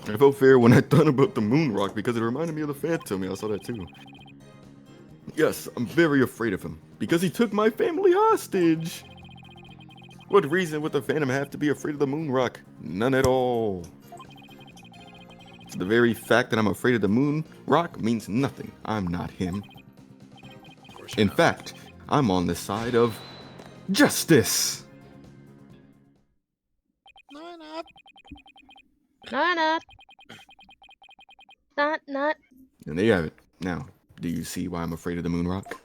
I felt fair when I thought about the moon rock because it reminded me of the Phantom. I saw that too. Yes, I'm very afraid of him because he took my family hostage. What reason would the Phantom have to be afraid of the moon rock? None at all. The very fact that I'm afraid of the moon rock means nothing. I'm not him. Of course In not. fact, I'm on the side of justice. No, not. Not. Not. And there you have it. Now, do you see why I'm afraid of the moon rock?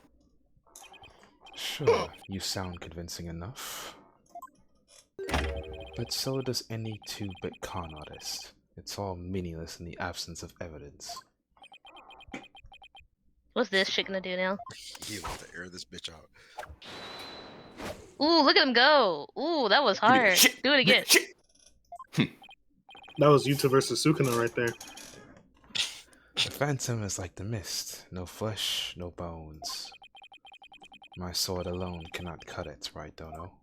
Sure, you sound convincing enough. But so does any 2-bit con artist. It's all meaningless in the absence of evidence. What's this shit gonna do now? He wants to air this bitch out. Ooh, look at him go. Ooh, that was hard. Shit. Do it again. Shit. That was Yuta versus Sukuna right there. The Phantom is like the mist. No flesh, no bones. My sword alone cannot cut it, right, Dono?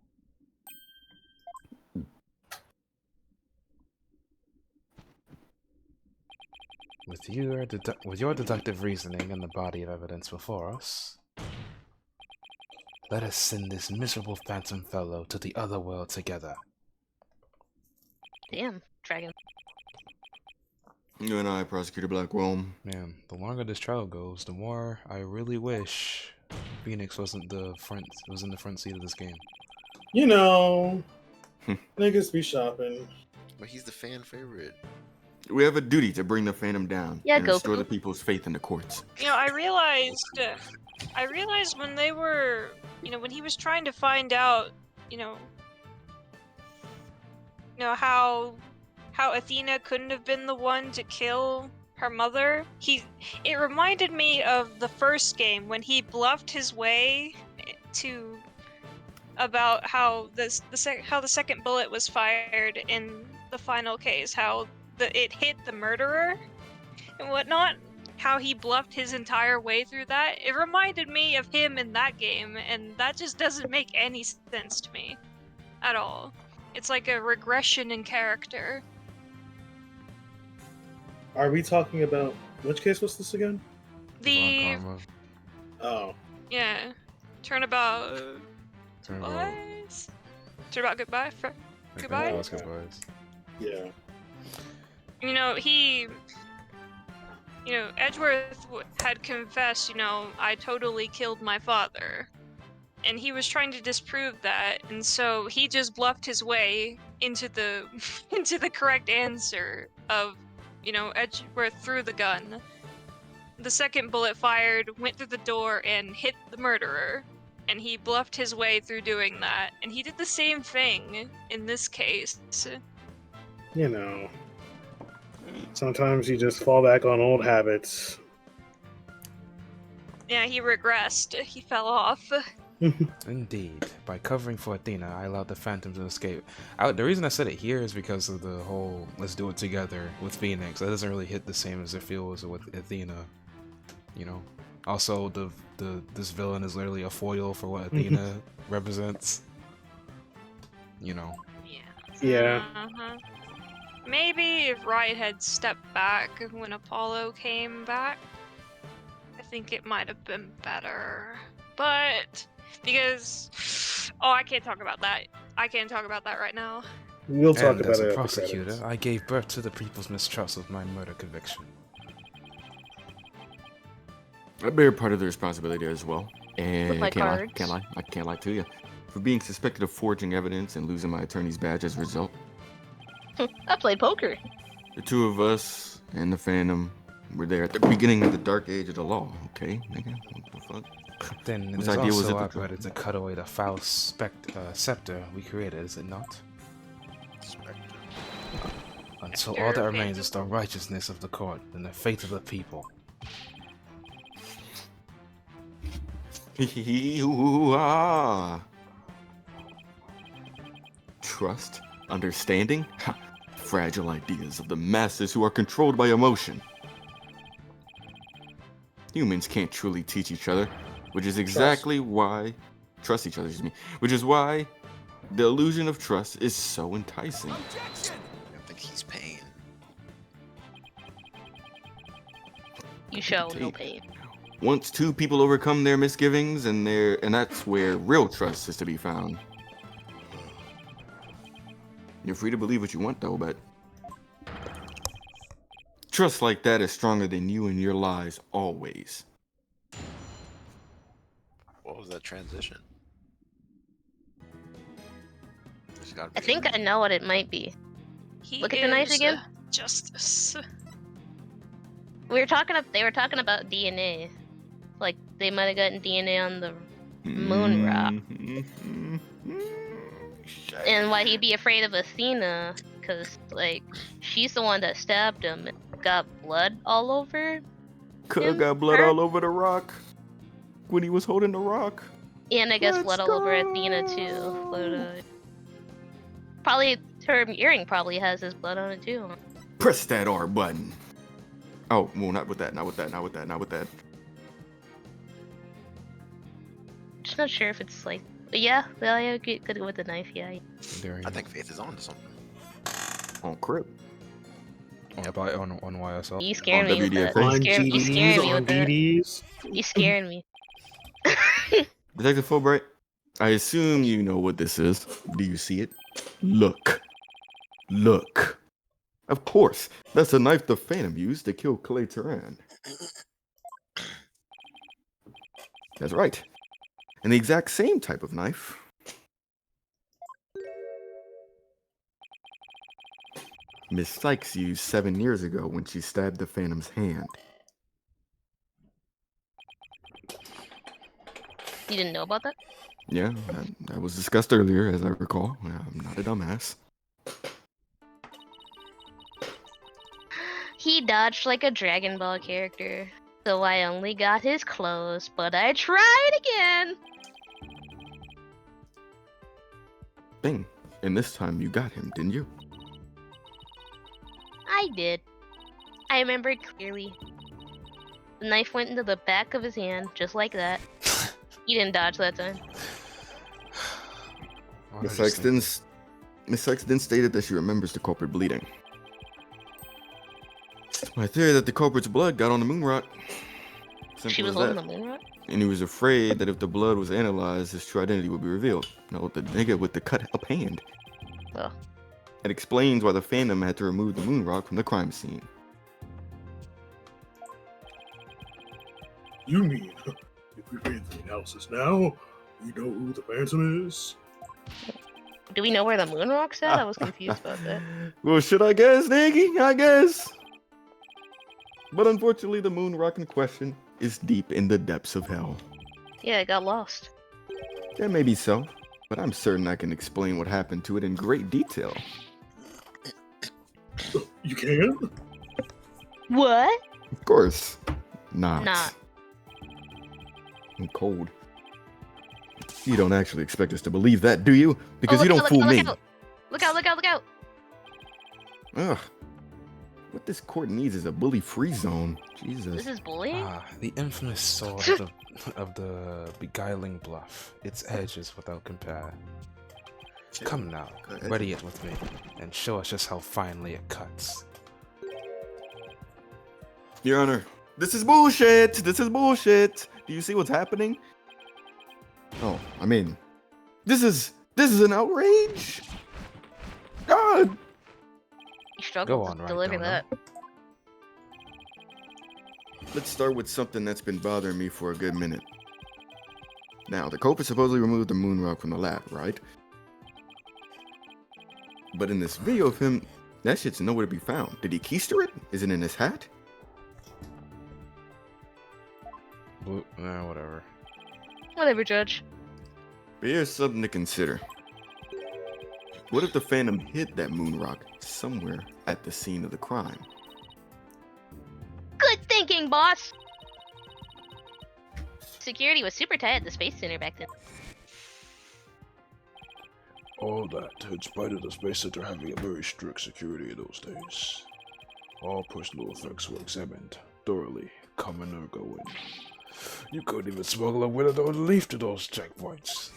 With your deductive reasoning and the body of evidence before us, let us send this miserable phantom fellow to the other world together. Damn, dragon. You and I, Prosecutor Blackwell. Man, the longer this trial goes, the more I really wish Phoenix wasn't was in the front seat of this game. You know, niggas be shopping. But he's the fan favorite. We have a duty to bring the Phantom down Yeah, and Goku. restore the people's faith in the courts. You know, I realized when they were, when he was trying to find out, how Athena couldn't have been the one to kill her mother. It reminded me of the first game when he bluffed his way to about how the second bullet was fired in the final case, how it hit the murderer and whatnot. How he bluffed his entire way through that. It reminded me of him in that game, and that just doesn't make any sense to me at all. It's like a regression in character. Are we talking about which case was this again? The Karma, Oh, yeah, turnabout Turnabout. goodbyes. Turnabout goodbye. Goodbye? Goodbyes. yeah. Edgeworth had confessed, I totally killed my father. And he was trying to disprove that, and so he just bluffed his way into the into the correct answer of, Edgeworth threw the gun. The second bullet fired, went through the door, and hit the murderer. And he bluffed his way through doing that. And he did the same thing in this case. You know, sometimes you just fall back on old habits. Yeah, he regressed. He fell off. Indeed. By covering for Athena, I allowed the Phantom to escape. The reason I said it here is because of the whole let's do it together with Phoenix. That doesn't really hit the same as it feels with Athena. Also, this villain is literally a foil for what Athena represents. Yeah. Yeah. Uh-huh. Maybe if Wright had stepped back when Apollo came back, I think it might have been better. But because I can't talk about that. I can't talk about that right now. We'll talk And about as it a after prosecutor, credits. I gave birth to the people's mistrust of my murder conviction. I bear part of the responsibility as well. And With my I can't cards. lie. I can't lie to you. For being suspected of forging evidence and losing my attorney's badge as a result. I played poker. The two of us and the Phantom were there at the beginning of the dark age of the law, okay, nigga? What the fuck? Then it Whose is idea was also it our to- better to cut away the foul scepter we created, is it not? Spectre. Until After all that Phaith remains is- is the righteousness of the court and the faith of the people. Hee-hee-hee-hoo-ah. Trust, understanding, ha, fragile ideas of the masses who are controlled by emotion. Humans can't truly teach each other, which is exactly why trust each other, which is why the illusion of trust is so enticing. I think he's paying. You show no Take- pain. Once two people overcome their misgivings, and that's where real trust is to be found. You're free to believe what you want, though, but trust like that is stronger than you and your lies always. What was that transition? There's gotta I be think I know what it might be. He Look at the knife is, again. Justice. They were talking about DNA. Like they might have gotten DNA on the moon rock. And why he'd be afraid of Athena, because, like, she's the one that stabbed him and got blood all over. Could got blood her? all over the rock when he was holding the rock. And I guess Let's blood all over Athena, too. But, probably, her earring probably has his blood on it, too. Press that R button. Oh, well, not with that, not with that, not with that, not with that. Just not sure if it's, like... But yeah, well, yeah, good with the knife, yeah. There you I think Phaith is on to something. On Crip. on YSL. You scaring On me with that. WDFA. On You scaring GDs, me on with that. DDs. You scaring me. Detective Fulbright, I assume you know what this is. Do you see it? Look. Look. Of course, that's the knife the Phantom used to kill Clay Turan. That's right. And the exact same type of knife Miss Sykes used 7 years ago when she stabbed the Phantom's hand. You didn't know about that? Yeah, that was discussed earlier, as I recall. I'm not a dumbass. He dodged like a Dragon Ball character. So I only got his clothes, but I tried again! Bing. And this time you got him, didn't you? I did. I remember it clearly. The knife went into the back of his hand, just like that. He didn't dodge that time. Miss Sykes then stated that she remembers the culprit bleeding. My theory that the culprit's blood got on the moon rock. Simple She was as holding that. the moon rock? And he was afraid that if the blood was analyzed, his true identity would be revealed. No, the nigga with the cut up hand. Well, It explains why the Phantom had to remove the moon rock from the crime scene. You mean, if we read the analysis now, we know who the Phantom is? do we know where the moon rock's at? I was confused about that. Well, should I guess, Niggy? I guess. But unfortunately, the moon rock in question is deep in the depths of hell. Yeah, it got lost. That may be so, but I'm certain I can explain what happened to it in great detail. You can? What? Of course. Not. Not. I'm cold. You don't actually expect us to believe that, do you? Because Oh, you look don't out, fool look me. out, look out, look out, look out! Ugh. What this court needs is a bully-free zone. This Jesus. is bullying? The infamous sword of the beguiling bluff. Its edge is without compare. Come now, ready it with me, and show us just how finely it cuts. Your Honor, this is bullshit! This is bullshit! Do you see what's happening? Oh, I mean, this is an outrage! God! You struggled Go on, to Wright, deliver Dono. that. Let's start with something that's been bothering me for a good minute. Now, the culprit supposedly removed the moon rock from the lab, right? But in this video of him, that shit's nowhere to be found. Did he keister it? Is it in his hat? Whatever. Whatever, Judge. But here's something to consider. What if the Phantom hid that moon rock somewhere at the scene of the crime? Good thinking, boss! Security was super tight at the Space Center back then. All that, in spite of the Space Center having a very strict security in those days. All personal effects were examined thoroughly, coming or going. You couldn't even smuggle a window leaf to those checkpoints.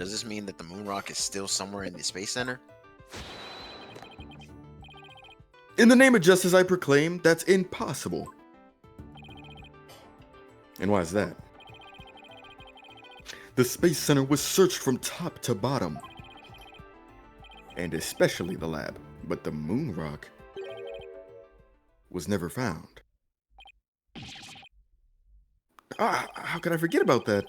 Does this mean that the moon rock is still somewhere in the space center? In the name of justice, I proclaim that's impossible. And why is that? The Space Center was searched from top to bottom. And especially the lab. But the moon rock was never found. How could I forget about that?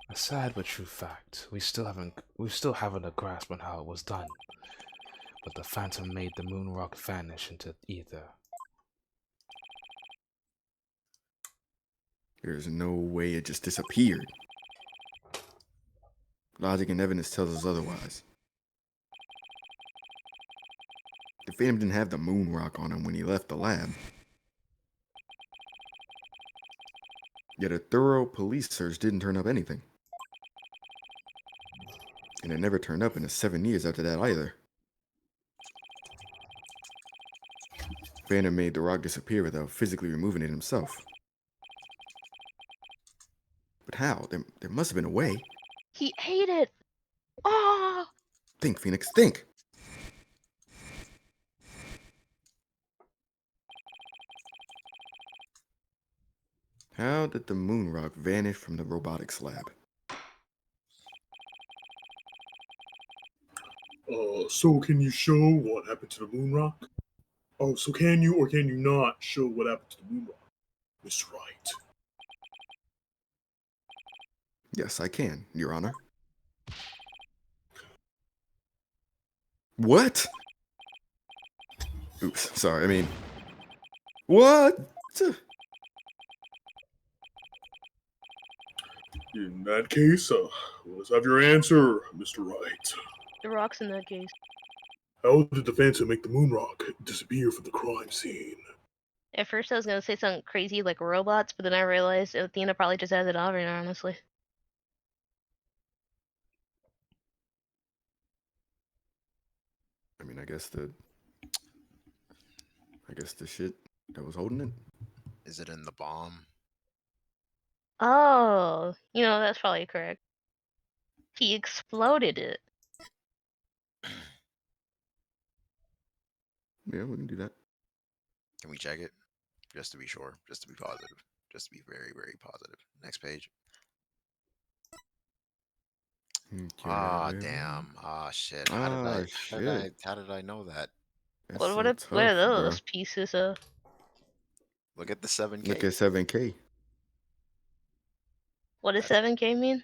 A sad but true fact. We still haven't a grasp on how it was done. But the Phantom made the moon rock vanish into ether. There's no way it just disappeared. Logic and evidence tells us otherwise. The Phantom didn't have the moon rock on him when he left the lab. Yet a thorough police search didn't turn up anything. And it never turned up in the 7 years after that either. Phantom made the rock disappear without physically removing it himself. But how? There must have been a way. He ate it. Oh, Think, Phoenix, think. How did the moon rock vanish from the robotics lab? So can you show what happened to the moon rock? Oh, so can you or can you not show what happened to the moon rock, Mr. Wright? Yes, I can, Your Honor. What? Oops, sorry, I mean... What? In that case, let's have your answer, Mr. Wright. the rock's in that case. How did the Phantom make the moon rock disappear from the crime scene? At first, I was gonna say something crazy like robots, but then I realized Athena probably just has it on her, honestly. I mean, I guess the shit that was holding it. Is it in the bomb? Oh, that's probably correct. He exploded it. Yeah, we can do that. Can we check it? Just to be sure. Just to be positive. Just to be very, very positive. Next page. Ah, damn. Ah, shit. How did I know that? That's What so what are tough, those bruh. pieces of? Look at the 7K. Look at 7K. What does That's- 7K mean?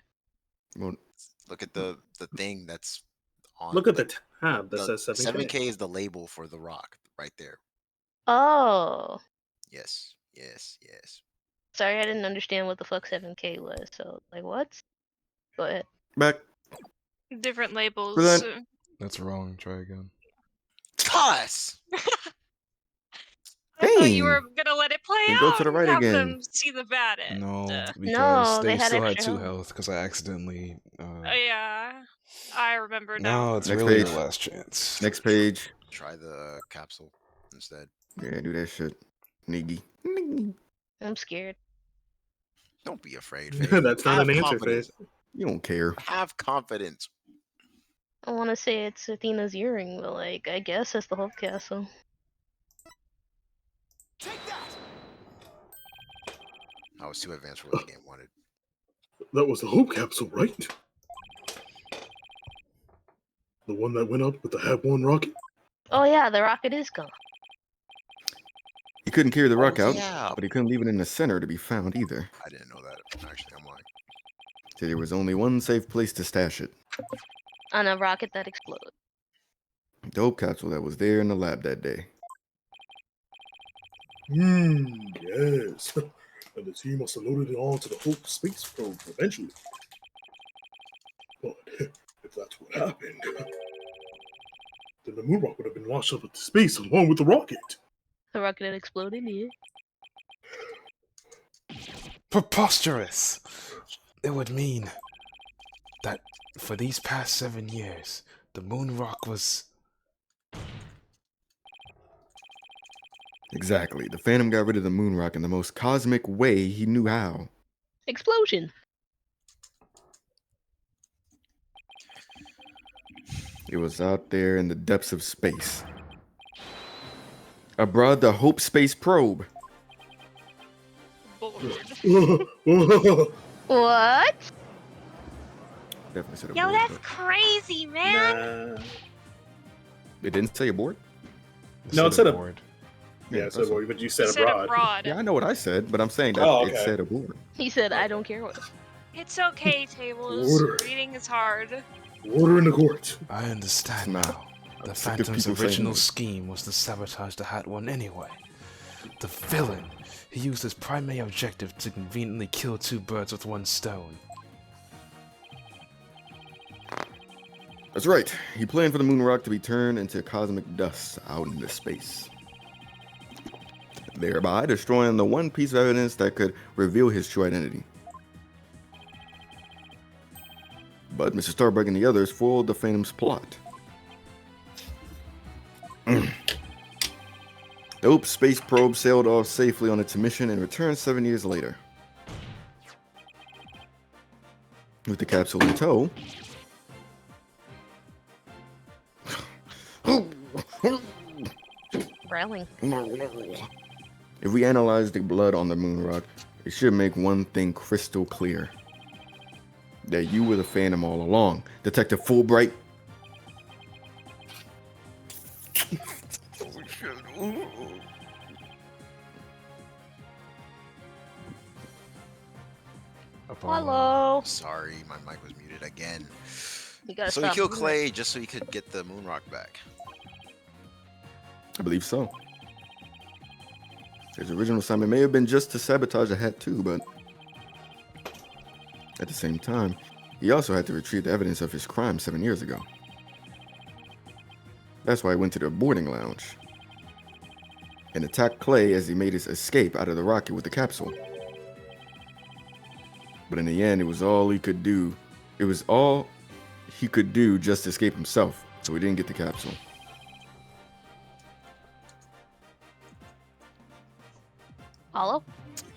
Well, Look at the thing that's on. Look at the tab that the says 7K. 7K is the label for the rock right there. Oh, Yes. Yes. Yes. sorry, I didn't understand what the fuck 7K was. So, like, what? Go ahead. back. Different labels. Present. That's wrong. Try again. Cuss! I thought you Dang. were gonna let it play Then out go to the and right have again. them see the bad end. No, because No, they they had still had extra 2 health. health because I accidentally. Yeah, I remember now. No, it's Next really page. your last chance. Next page. Try the capsule instead. Yeah, do that shit. Niggy. I'm scared. Don't be afraid, Faith. That's not Have an answer, confidence. Faith. You don't care. Have confidence. I want to say it's Athena's earring, but like, I guess that's the Hope Castle. I was too advanced for what the game wanted. That was the Hope Capsule, right? The one that went up with the Hab 1 rocket? Oh yeah, the rocket is gone. He couldn't carry the rock out, Yeah. but he couldn't leave it in the center to be found either. I didn't know that. Actually, I'm lying. So there was only one safe place to stash it. On a rocket that exploded. The Hope capsule that was there in the lab that day. Yes. And the team must have loaded it onto the Hope space probe eventually. But if that's what happened, then the moon rock would have been launched up into space along with the rocket. The rocket that exploded, yeah. Preposterous! It would mean that for these past 7 years, the moon rock was. Exactly. The Phantom got rid of the moon rock in the most cosmic way he knew how. Explosion. It was out there in the depths of space. Aboard the Hope Space Probe. Bored. What? Definitely said Yo, aboard, that's but crazy, man. Nah. it didn't say aboard. No, it said a- aboard. Yeah, that's so all. but you You said said abroad. abroad. Yeah, I know what I said, but I'm saying that Oh, it okay. said aboard. He said, I don't care what. It's okay, Tablez. Order. Reading is hard. Order in the court. I understand It's not. now. The I'm sick of Phantom's people saying original it. scheme was to sabotage the Hat One anyway. The villain, he used his primary objective to conveniently kill two birds with one stone. That's right. He planned for the moon rock to be turned into cosmic dust out into space, thereby destroying the one piece of evidence that could reveal his true identity. But Mr. Starbuck and the others foiled the Phantom's plot. The Hope space probe sailed off safely on its mission and returned 7 years later. With the capsule in tow, Growling. if we analyze the blood on the moon rock, it should make one thing crystal clear. That you were the Phantom all along, Detective Fulbright. Hello. Sorry, my mic was muted again. You gotta So he stop killed doing Clay just so he could get the moon rock back. I believe so. His original assignment may have been just to sabotage the hat too, but at the same time, he also had to retrieve the evidence of his crime 7 years ago. That's why he went to the boarding lounge and attacked Clay as he made his escape out of the rocket with the capsule. But in the end, it was all he could do. It was all he could do just to escape himself, so he didn't get the capsule. Hollow?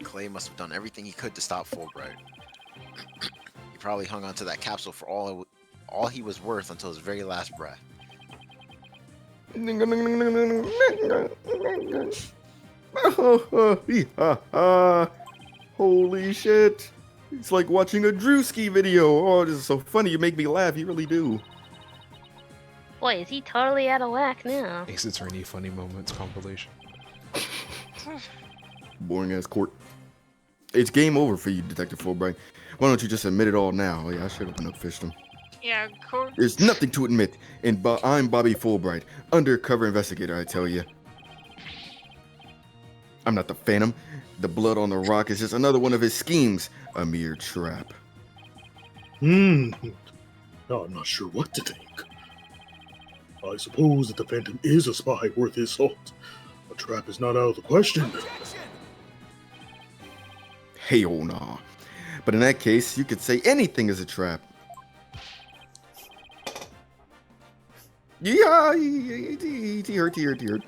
Clay must have done everything he could to stop Fulbright. He probably hung onto that capsule for all he was worth until his very last breath. Holy shit. It's like watching a Drewski video. Oh, this is so funny. You make me laugh. You really do. Boy, is he totally out of whack now. Ace Attorney Funny Moments compilation. Boring ass court. It's game over for you, Detective Fulbright. Why don't you just admit it all now? Oh, yeah, I should have fished him. Yeah, cool. There's nothing to admit. And I'm Bobby Fulbright, undercover investigator, I tell you. I'm not the Phantom. The blood on the rock is just another one of his schemes. A mere trap. No, I'm not sure what to think. I suppose that the Phantom is a spy worth his salt. A trap is not out of the question. Hey, oh nah. But in that case, you could say anything is a trap. Yeah, he hurt.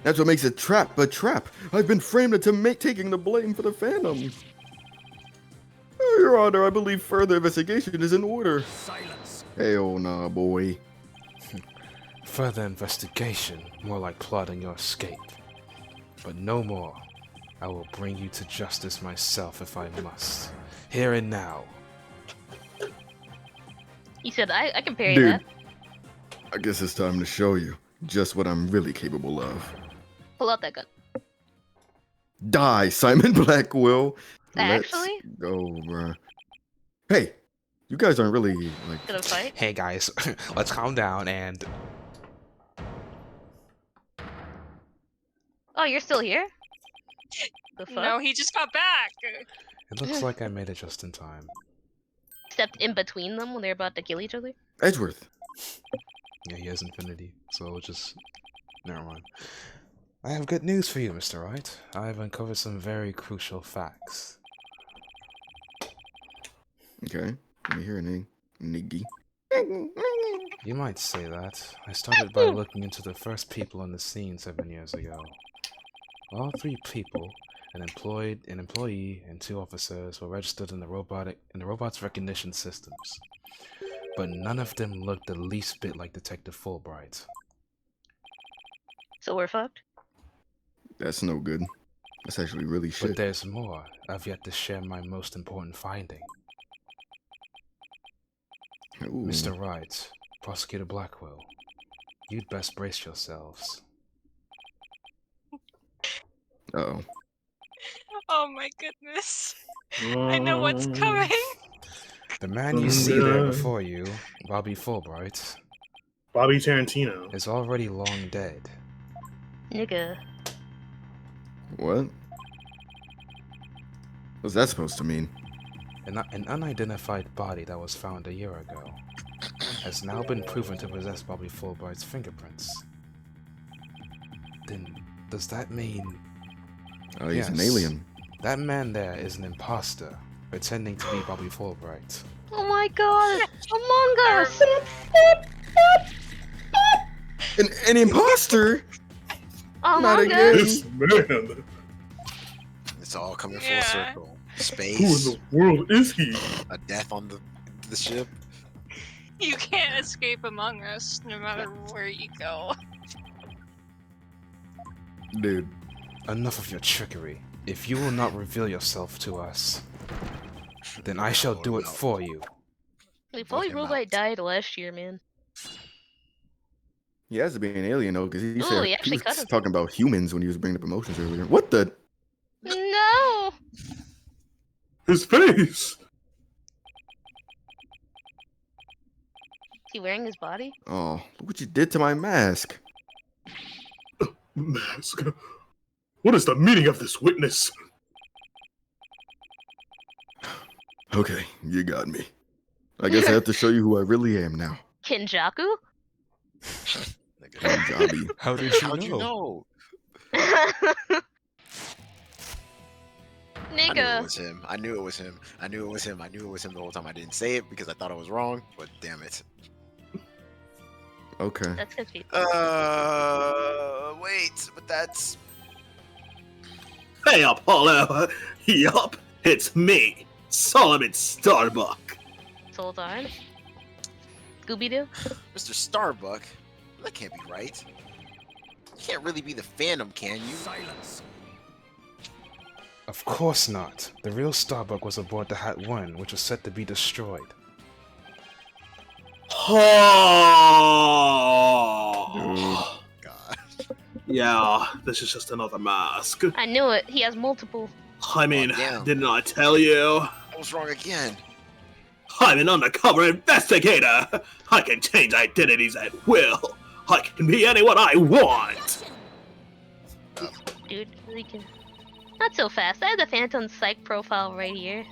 That's what makes a trap a trap. I've been framed into taking the blame for the Phantom. Your Honor, I believe further investigation is in order. Silence. Hey, oh nah, boy. Further investigation, more like plotting your escape. But no more. I will bring you to justice myself if I must. Here and now. He said, I can parry Dude, that. I guess it's time to show you just what I'm really capable of. Pull out that gun. Die, Simon Blackwell. Actually? Let's go, bruh. Hey, you guys aren't really, like... Gonna fight? Hey guys, let's calm down and... Oh, you're still here? The fuck? No, he just got back. It looks like I made it just in time. Stepped in between them when they're about to kill each other? Edgeworth. Yeah, he has infinity, so we'll just... Never mind. I have good news for you, Mr. Wright. I've uncovered some very crucial facts. Okay, let me hear a name. Niggy. You might say that. I started by looking into the first people on the scene 7 years ago. All three people, an employee, and two officers were registered in the robot's recognition systems. but none of them looked the least bit like Detective Fulbright. So we're fucked? That's no good. That's actually really But shit. there's more. I've yet to share my most important finding. Ooh. Mr. Wright, Prosecutor Blackwell, you'd best brace yourselves. Uh-oh. Oh my goodness. I know what's coming. The man you see there before you, Bobby Fulbright, Bobby Tarantino. is already long dead. Nigga. What? What's that supposed to mean? An unidentified body that was found a year ago has now been proven to possess Bobby Fulbright's fingerprints. Then, does that mean... Oh, he's an Yes. alien. That man there is an imposter, pretending to be Bobby Fulbright. Oh my god! Among Us! An imposter? Not Among again. Us! This man. It's all coming full Yeah. circle. Who in Space, the world is he? a death on the ship. You can't escape Among Us no matter where you go. Dude. Enough of your trickery. If you will not reveal yourself to us, then I shall do it for you. Wait, Bobby him Robot out. died last year, man. He has to be an alien, though, because he Ooh, said he actually was cut him. talking about humans when he was bringing up emotions earlier. What the? No! His face. Is he wearing his body? Oh, look what you did to my mask. Mask. What is the meaning of this witness? Okay, you got me. I guess I have to show you who I really am now. Kinjaku? Punjabi. How did you How'd you know? I knew it Nigga. was him. I knew it was him. I knew it was him. I knew it was him the whole time. I didn't say it because I thought I was wrong, but damn it. Okay. That's confusing. Wait, but that's... Hey, Apollo. Yup, it's me, Solomon Starbuck. Hold on. Scooby-Doo? Mr. Starbuck? That can't be right. You can't really be the Phantom, can you? Silence. Of course not. The real Starbuck was aboard the Hat 1, which was set to be destroyed. Oh. God. Yeah, this is just another mask. I knew it. He has multiple. I mean, damn. didn't I tell you? I was wrong again. I'm an undercover investigator. I can change identities at will. I can be anyone I want. Dude, we can. Not so fast. I have the Phantom's psych profile right here.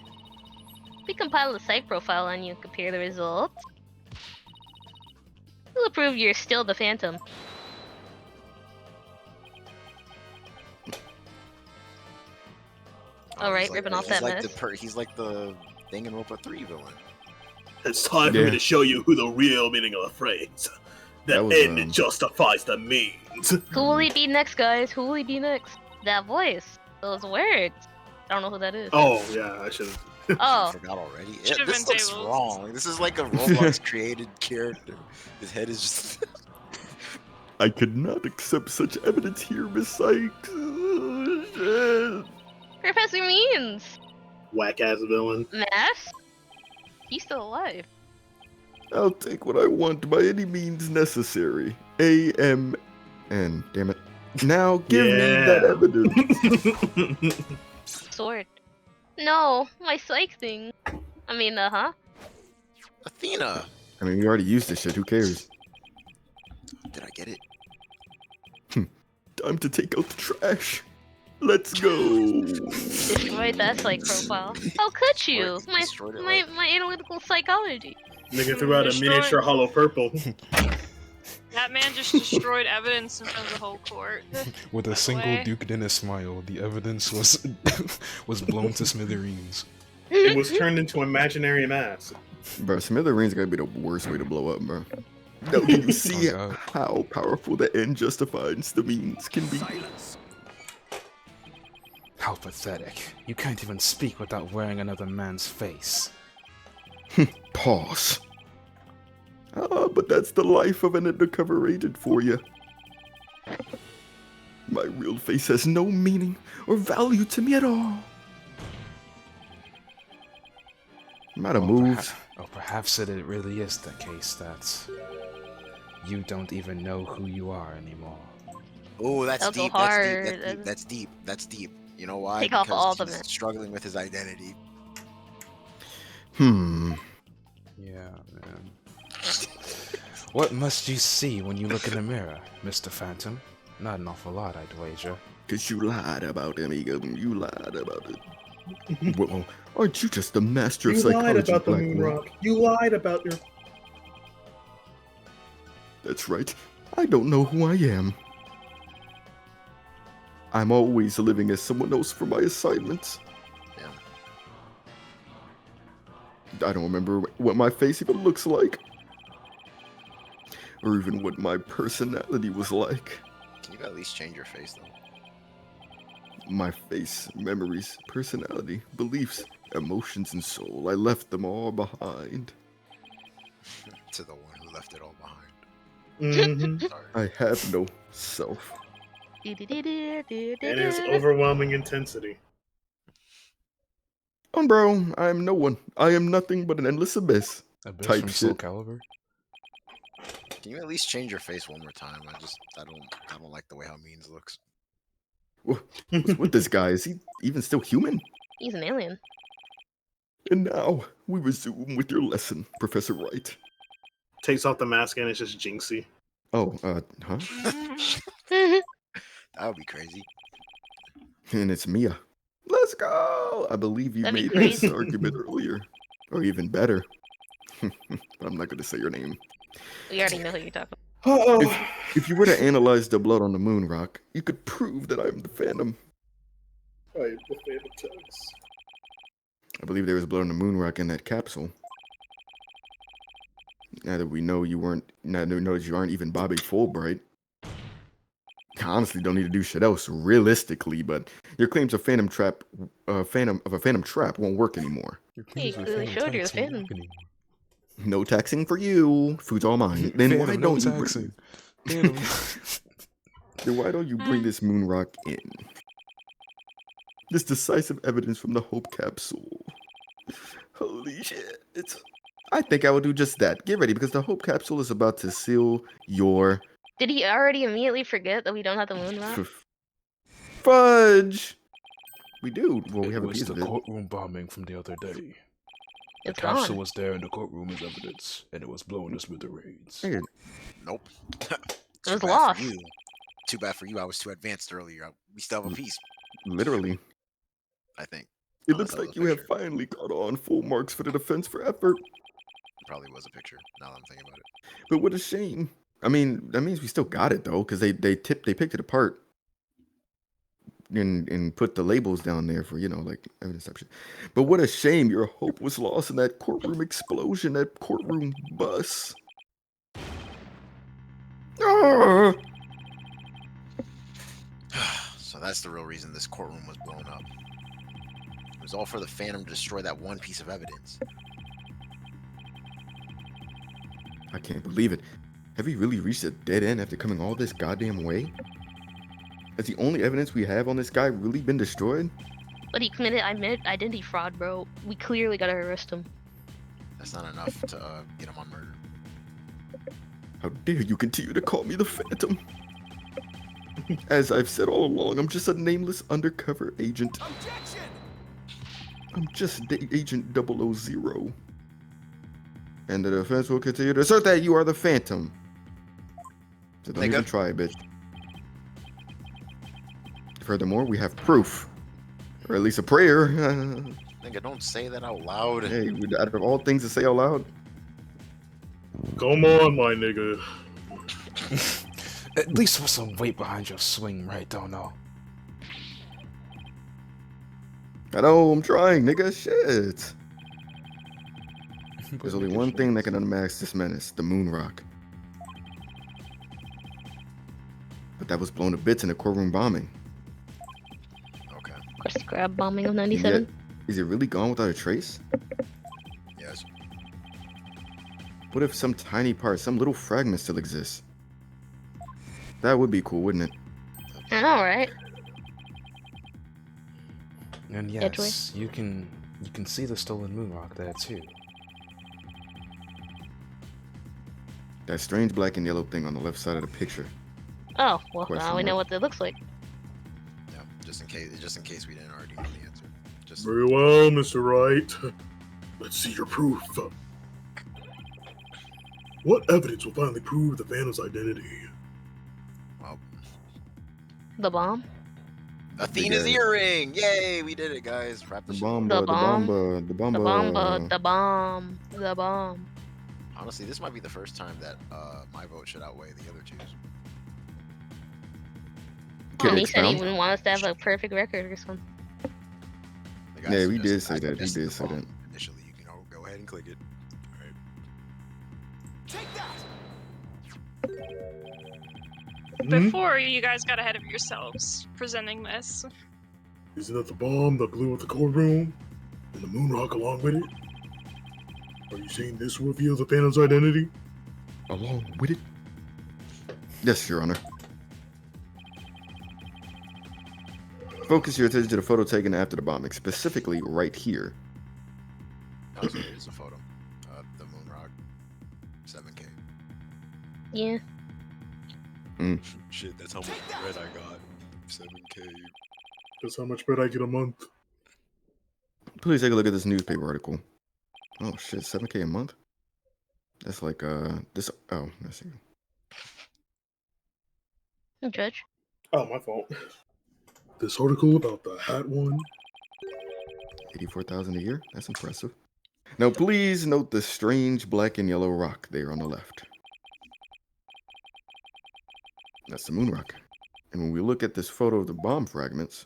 We compile the psych profile on you and compare the results. It'll prove you're still the Phantom. Alright, He's like ripping the- off he's that like mess. He's like the Danganronpa 3 villain. It's time for Yeah. me to show you who the real meaning of the phrase. The That was, end justifies the means. Who will he be next, guys? Who will he be next? That voice. Those words. I don't know who that is. Oh, yeah, I should have. Oh. I forgot already. Yeah, Should've this been looks Tablez. wrong. This is like a Roblox created character. His head is just... I could not accept such evidence here, Miss Sykes. Professor Means! Whack ass villain. Mass? He's still alive. I'll take what I want by any means necessary. A.M.N. Damn it. Now give me that evidence. Sword. No, my psych thing. I mean, Athena! I mean, we already used this shit. Who cares? Did I get it? Time to take out the trash. Let's go. Destroyed that psych profile. How could you? Destroyed it, My right? analytical psychology. Nigga threw out a Destroyed. miniature hollow purple. That man just destroyed evidence in front of the whole court. With a By the single way. Duke Dennis smile, the evidence was was blown to smithereens. It was turned into imaginary mass. Bro, smithereens gotta be the worst way to blow up, bro. Now, can you see Oh, God. how powerful the end justifies the means can be? How pathetic. You can't even speak without wearing another man's face. Pause. But that's the life of an undercover agent for you. My real face has no meaning or value to me at all. Might have moved. Perhaps it really is the case that you don't even know who you are anymore. Oh, that's That'll go deep. That's deep. hard. That's deep. That's deep. That's deep. You know why? Take off all Because the he's struggling with his identity. Yeah, man. What must you see when you look in the mirror, Mr. Phantom? Not an awful lot, I'd wager. Cause you lied about it, amigo. You lied about it. Well, aren't you just the master of You psychology, lied about the Black moon Will? rock. You lied about your. That's right. I don't know who I am. I'm always living as someone else for my assignments. Yeah. I don't remember what my face even looks like. Or even what my personality was like. Can you at least change your face though? My face, memories, personality, beliefs, emotions, and soul. I left them all behind. To the one who left it all behind. Mm-hmm. Sorry. I have no self. And his overwhelming intensity. Bro, I am no one. I am nothing but an endless abyss. Abyss Type from Soul shit. Calibur? Can you at least change your face one more time? I don't like the way how Means looks. What's with this guy? Is he even still human? He's an alien. And now, we resume with your lesson, Professor Wright. Takes off the mask and it's just Jinxie. Oh, huh? That would be crazy. And it's Mia. Let's go! I believe you That'd be made this crazy. argument earlier. Or even better. I'm not gonna say your name. We already know who you're talking Uh-oh. If you were to analyze the blood on the moon rock, you could prove that I'm the Phantom. I am the Phantom Tax. I believe there was blood on the moon rock in that capsule. Now that we know now that we know that you aren't even Bobby Fulbright. I honestly don't need to do shit else, realistically, but your claims of Phantom Trap won't work anymore. He clearly showed you the Phantom. No taxing for you. Food's all mine. Then Phantom, why no don't you taxing. bring, Phantom. then why don't you bring this moon rock in? This decisive evidence from the Hope Capsule. Holy shit. I think I will do just that. Get ready, because the Hope Capsule is about to seal your Did he already immediately forget that we don't have the moon rock? fudge. We do. Well, we It have a was piece the of it. courtroom bombing from the other day. The It's capsule gone. was there in the courtroom as evidence, and it was blown to smithereens. Hey, Nope. It was Too bad lost. for you. Too bad for you. I was too advanced earlier. We still have a piece, literally. I think. It Unless looks that was like a you have picture. finally caught on full marks for the defense for effort. Probably was a picture. Now that I'm thinking about it. But what a shame. I mean, that means we still got it though, because they picked it apart and put the labels down there for, like evidence type shit. But what a shame your hope was lost in that courtroom explosion, that courtroom bus. Ah! So that's the real reason this courtroom was blown up. It was all for the Phantom to destroy that one piece of evidence. I can't believe it. Have we really reached a dead end after coming all this goddamn way? Has the only evidence we have on this guy really been destroyed? But he committed identity fraud, bro. We clearly gotta arrest him. That's not enough to get him on murder. How dare you continue to call me the Phantom? As I've said all along, I'm just a nameless undercover agent. Objection! I'm just Agent 000. And the defense will continue to assert that you are the Phantom. So don't even try, bitch. Furthermore, we have proof. Or at least a prayer. Nigga, don't say that out loud. Hey, out of all things to say out loud. Come on, my nigga. At least with some weight behind your swing, right? Don't know. I know, I'm trying, nigga. Shit. There's only one thing that can unmask this menace, the moon rock. But that was blown to bits in a courtroom bombing. Okay. Krusty Krab bombing of And 97. yet, is it really gone without a trace? Yes. What if some tiny part, some little fragment still exists? That would be cool, wouldn't it? I know, right? And yes, you can see the stolen moon rock there too. That strange black and yellow thing on the left side of the picture. Oh, well, Question now we know mark. what it looks like. Yeah, just in case we didn't already know the answer. Just Very well, Mr. Wright. Let's see your proof. What evidence will finally prove the Phantom's identity? well, The bomb? Athena's Yeah. earring! Yay, we did it, guys. Wrap The the shit up. bomba, The the bomb? bomba, the The bomba. bomb, the bomb, the bomb. Honestly, this might be the first time that my vote should outweigh the other two's. Can And you he said he expound? wouldn't want us to have a perfect record or something. The Yeah, we suggested- did say I that. We suggested did the say that. bomb Initially, you can all go ahead and click it. Alright. Hmm? Before you guys got ahead of yourselves presenting this. Isn't that the bomb that blew up the courtroom? And the moon rock along with it? Are you saying this will reveal the Phantom's identity? Along with it? Yes, Your Honor. Focus your attention to the photo taken after the bombing, specifically right here. Oh, so here's a photo. The moon rock. 7K. Yeah. Shit, that's how much bread I got. 7K. That's how much bread I get a month. Please take a look at this newspaper article. Oh shit, 7K a month? That's like this. Oh, I see. Judge. Oh, my fault. This article about the hat one. 84,000 a year? That's impressive. Now please note the strange black and yellow rock there on the left. That's the moon rock. And when we look at this photo of the bomb fragments,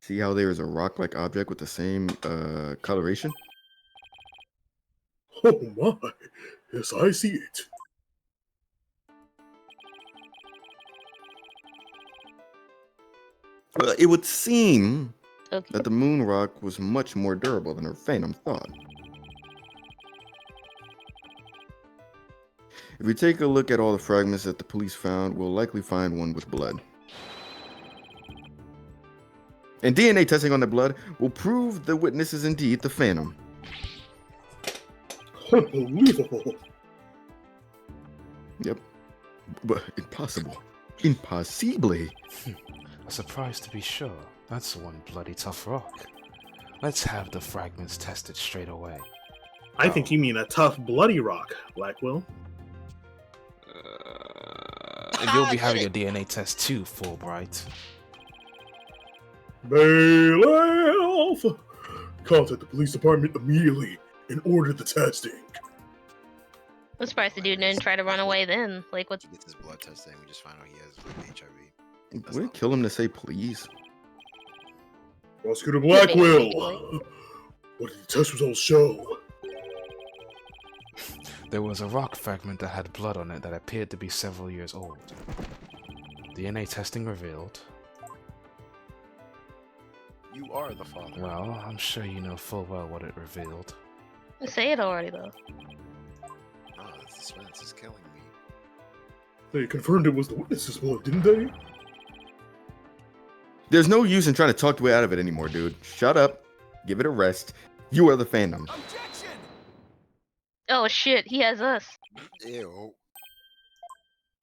see how there is a rock-like object with the same coloration? Oh my. Yes, I see it. Well, it would seem Okay. that the moon rock was much more durable than her Phantom thought. If we take a look at all the fragments that the police found, we'll likely find one with blood. And DNA testing on the blood will prove the witness is indeed the Phantom. Unbelievable. Yep. But impossible. Impossibly. A surprise to be sure. That's one bloody tough rock. Let's have the fragments tested straight away. I think you mean a tough, bloody rock, Blackwell. And you'll be having a DNA test too, Fulbright. Bailiff! Contact the police department immediately and order the testing. I'm surprised the dude didn't try to run away then. Like, what? He gets his blood tested and we just find out he has like, HIV. Would it kill him to say please? Prosecutor Blackwell! Basically. What did the test results show? There was a rock fragment that had blood on it that appeared to be several years old. DNA testing revealed. You are the father. Well, I'm sure you know full well what it revealed. Say it already, though. Oh, the suspense is killing me. They confirmed it was the witness's blood, didn't they? There's no use in trying to talk the way out of it anymore, dude. Shut up. Give it a rest. You are the Phantom. Oh shit, he has us. Ew.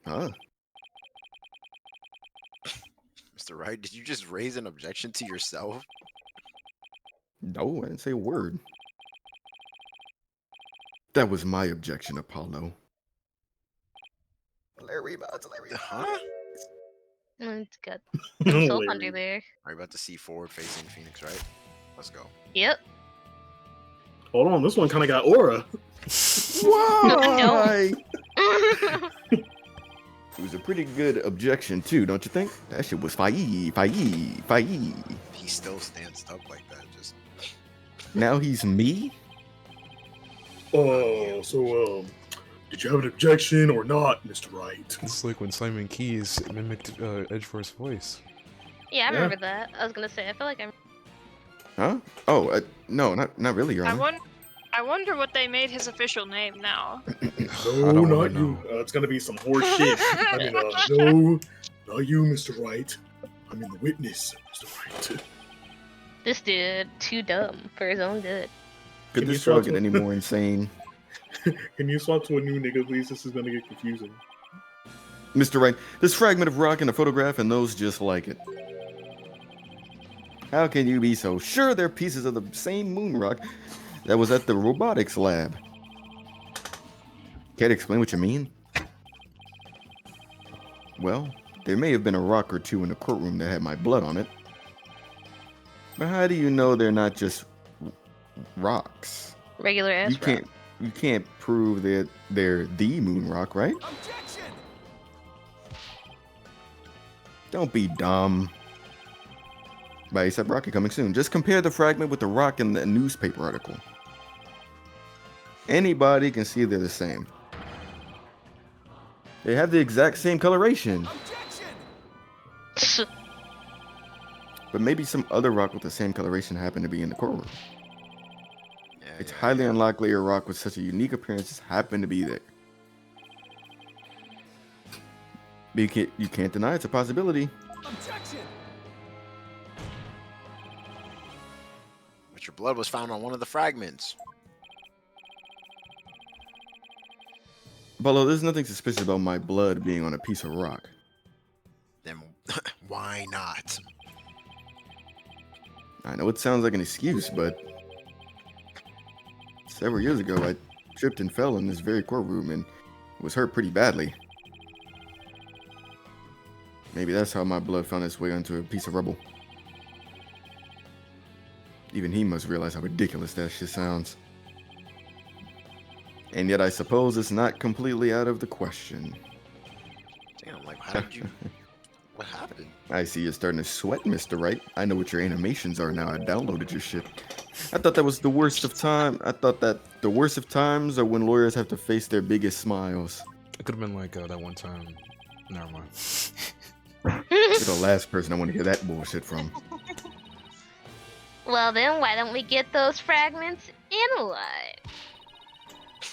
Huh? Mr. Wright, did you just raise an objection to yourself? No, I didn't say a word. That was my objection, Apollo. Larry, Huh? It's got Oh, Soul Larry. Hunter there. Are you about to see forward facing Phoenix, right? Let's go. Yep. Hold on, this one kind of got aura. Why? It was a pretty good objection too, don't you think? That shit was fire. He still stands up like that, just Now he's me? So, did you have an objection or not, Mr. Wright? It's like when Simon Keys mimicked Edgeworth's voice. Yeah, I remember that. I was gonna say, I feel like I'm. Huh? Oh, no, not really, Your Honor. I wonder what they made his official name now. No, don't not wanna you. know. It's gonna be some horse shit. I mean, no, not you, Mr. Wright. I mean, the witness, Mr. Wright. This dude too dumb for his own good. Could Can this you swap trial get to- any more insane? Can you swap to a new nigga, please? This is gonna get confusing. Mr. Wright, this fragment of rock in the photograph and those just like it. How can you be so sure they're pieces of the same moon rock that was at the robotics lab? Can't explain what you mean? Well, there may have been a rock or two in the courtroom that had my blood on it. But how do you know they're not just rocks? Regular ass rock. You can't prove that they're the moon rock, right? Don't be dumb. By ASAP Rocky coming soon. Just compare the fragment with the rock in the newspaper article. Anybody can see they're the same. They have the exact same coloration. But maybe some other rock with the same coloration happened to be in the courtroom. It's highly unlikely a rock with such a unique appearance just happened to be there. But you can't deny it's a possibility. But your blood was found on one of the fragments. Bolo, there's nothing suspicious about my blood being on a piece of rock. Then why not? I know it sounds like an excuse, but several years ago I tripped and fell in this very courtroom and was hurt pretty badly. Maybe that's how my blood found its way onto a piece of rubble. Even he must realize how ridiculous that shit sounds. And yet I suppose it's not completely out of the question. Damn, like, how did you... What happened? I see you're starting to sweat, Mr. Wright. I know what your animations are now. I downloaded your shit. I thought that was the worst of time. I thought that the worst of times are when lawyers have to face their biggest smiles. It could have been like that one time. Never mind. You're the last person I want to hear that bullshit from. Well then, why don't we get those fragments analyzed?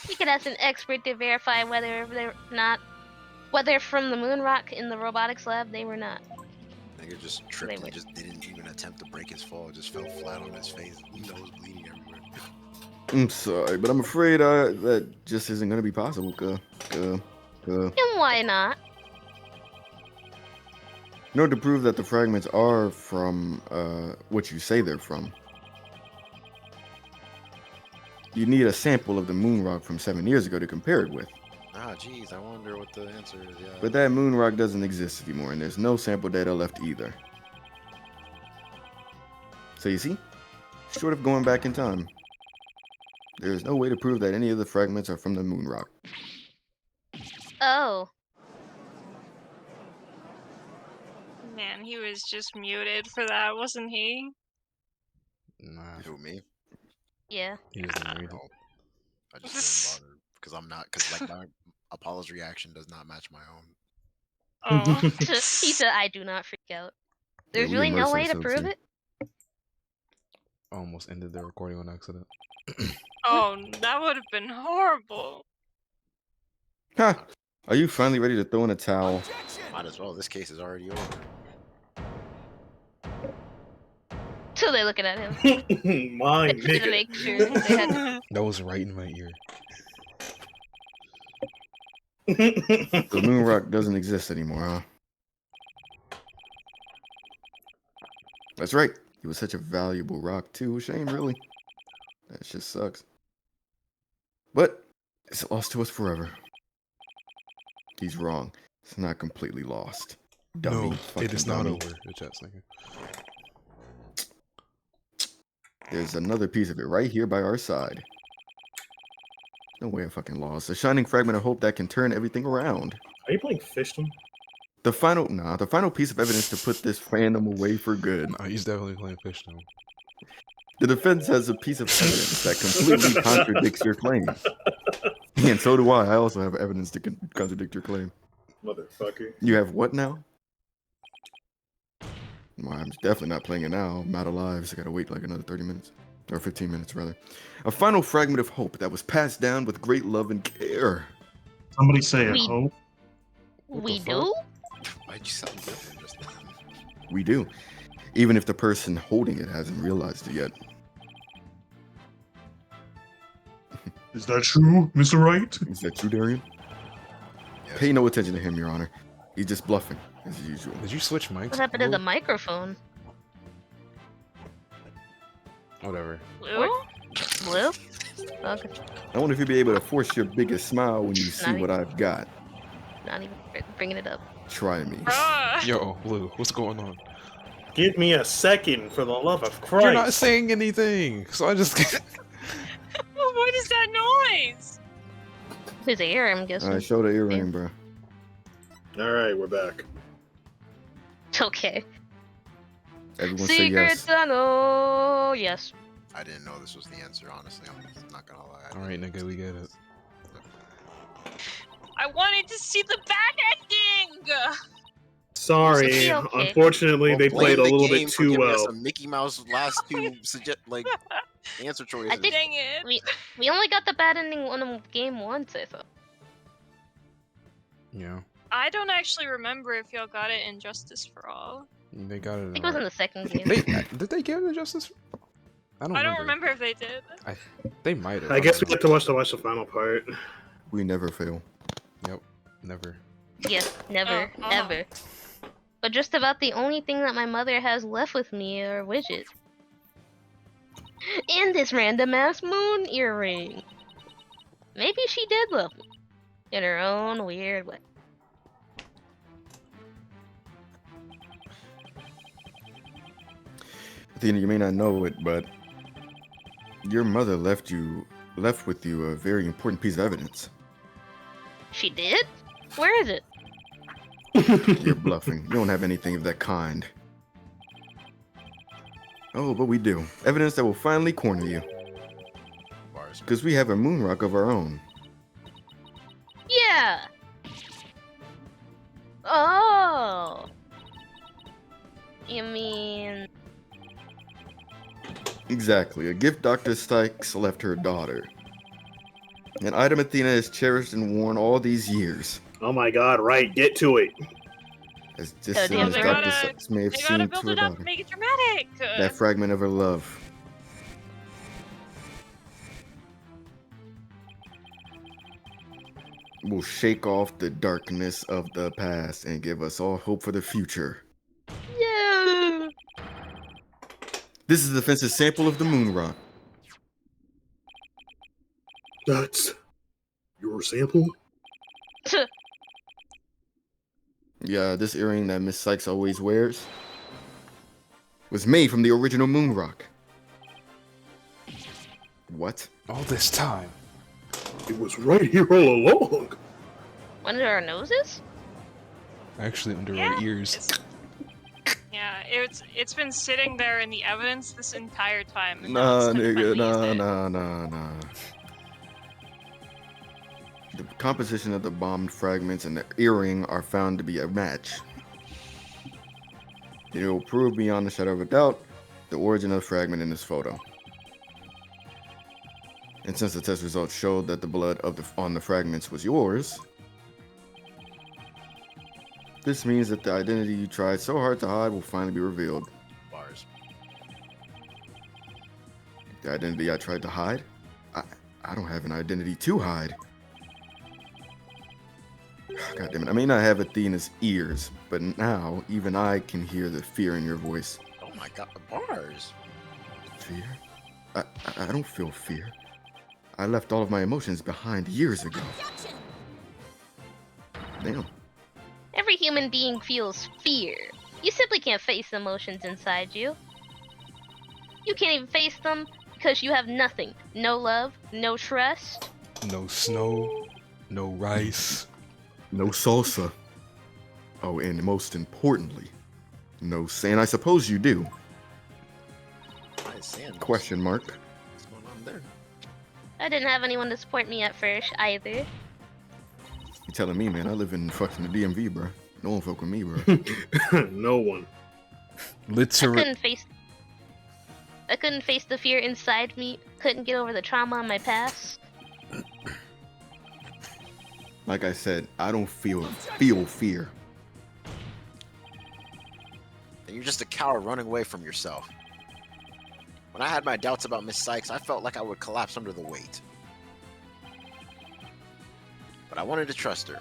You could ask an expert to verify whether from the moon rock in the robotics lab they were not. Nigga just tripped and just didn't even attempt to break his fall. Just fell flat on his face. Nose bleeding everywhere. I'm sorry, but I'm afraid that just isn't going to be possible. And why not? In order to prove that the fragments are from what you say they're from, you need a sample of the moon rock from 7 years ago to compare it with. Ah, jeez, I wonder what the answer is. Yeah. But that moon rock doesn't exist anymore, and there's no sample data left either. So you see, short of going back in time, there's no way to prove that any of the fragments are from the moon rock. Oh. Man, he was just muted for that, wasn't he? Nah, Who, me? Yeah. he doesn't read it. I just didn't bother because I'm not, because like my Apollo's reaction does not match my own. Oh. He said, I do not freak out. There's we really no immerse way to ourselves prove in- it? Almost ended the recording on accident. Oh, that would have been horrible. Ha! Are you finally ready to throw in a towel? Might as well. This case is already over. So they're looking at him. My To nigga. make sure they had to... That was right in my ear. The moon rock doesn't exist anymore, huh? That's right. It was such a valuable rock, too. Shame, really. That shit sucks. But it's lost to us forever. He's wrong. It's not completely lost. Dummy. No, it Fucking is not dummy. over. The chat's thinking. There's another piece of it right here by our side. No way I'm fucking lost. A shining fragment of hope that can turn everything around. Are you playing Fishdom? The final piece of evidence to put this fandom away for good. No, he's definitely playing fish now. The defense has a piece of evidence that completely contradicts your claim. And so do I. I also have evidence to contradict your claim. Motherfucker. You have what now? Well, I'm definitely not playing it now. I'm out of lives. I gotta wait like another 30 minutes. Or 15 minutes, rather. A final fragment of hope that was passed down with great love and care. Somebody say We- hope. We the do? Why'd you sound different just now? We do. Even if the person holding it hasn't realized it yet. Is that true, Mr. Wright? Is that you, Darian? Yes. Pay no attention to him, Your Honor. He's just bluffing, as usual. Did you switch mics? What happened to Blue? the microphone? Whatever. Blue? Blue? Okay. I wonder if you'll be able to force your biggest smile when you see Not what I've got. Not even bringing it up. Try me. Bruh. Yo, Blue, what's going on? Give me a second, for the love of Christ. You're not saying anything, so I just. What is that noise? His ear, I'm guessing. Alright, show the earring, bro. All right, we're back. Okay. Everyone say Secret yes. tunnel. Yes. I didn't know this was the answer, honestly. I'm not gonna lie. Alright, nigga, we get it. I wanted to see the bad ending! Sorry, It's okay. unfortunately, Well, they blame played a the little game bit for too giving us well. a Mickey Mouse last two answer choices. I think- Dang it. We only got the bad ending on game once, I thought. Yeah, I don't actually remember if y'all got it in Justice for All. they got it. I think it was in the second game. Did they give it justice? I I don't remember if they did. They might have. I guess we don't get to watch the final part. We never fail. know. Yep, never. Yes, never, Oh, ever. But just about the only thing that my mother has left with me are widgets. And this random ass moon earring. Maybe she did love me. In her own weird way. Athena, you may not know it, but your mother left with you a very important piece of evidence. She did? Where is it? You're bluffing. You don't have anything of that kind. Oh, but we do. Evidence that will finally corner you. Bars. Because we have a moon rock of our own. Yeah! Oh! You mean... Exactly. A gift Dr. Sykes left her daughter. An item Athena has cherished and worn all these years. Oh my God! Right, get to it. As just Goddamn, as they Dr. gotta- Sykes may have They gotta seemed build to her it up, daughter. make it dramatic. That fragment of her love. Will shake off the darkness of the past and give us all hope for the future. Yeah! This is the defensive sample of the moon rock. That's your sample? Yeah, this earring that Miss Sykes always wears was made from the original moon rock. What? All this time. It was right here all along. Under our noses? Actually, under Yeah, our ears. It's- Yeah, it's been sitting there in the evidence this entire time. and now Nah, it's time to nigga, finally use nah. The composition of the bombed fragments and the earring are found to be a match. It will prove beyond a shadow of a doubt the origin of the fragment in this photo. And since the test results showed that the blood on the fragments was yours, this means that the identity you tried so hard to hide will finally be revealed. Bars. The identity I tried to hide? I don't have an identity to hide. God damn it. I may not have Athena's ears, but now even I can hear the fear in your voice. Oh my god, bars. Fear? I don't feel fear. I left all of my emotions behind years ago. Damn. Every human being feels fear. You simply can't face the emotions inside you. You can't even face them because you have nothing. No love, no trust. No snow, no rice. No salsa. Oh, and most importantly, no sand. I suppose you do. Why is sand? Question mark. What's going on there? I didn't have anyone to support me at first either. You telling me, man? I live in fucking the DMV, bro. No one fuck with me, bro. No one. Literally. I couldn't face the fear inside me. Couldn't get over the trauma in my past. Like I said, I don't feel fear. And you're just a coward running away from yourself. When I had my doubts about Miss Sykes, I felt like I would collapse under the weight. But I wanted to trust her.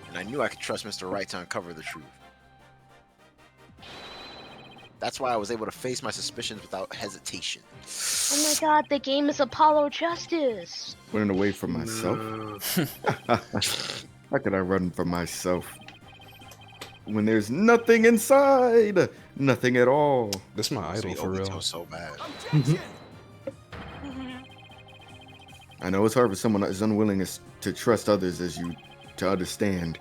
And I knew I could trust Mr. Wright to uncover the truth. That's why I was able to face my suspicions without hesitation. Oh my god, the game is Apollo Justice. Running away from myself? How could I run from myself? When there's nothing inside! Nothing at all. This is my idol for real. So bad. I know it's hard for someone as unwilling as to trust others as you to understand.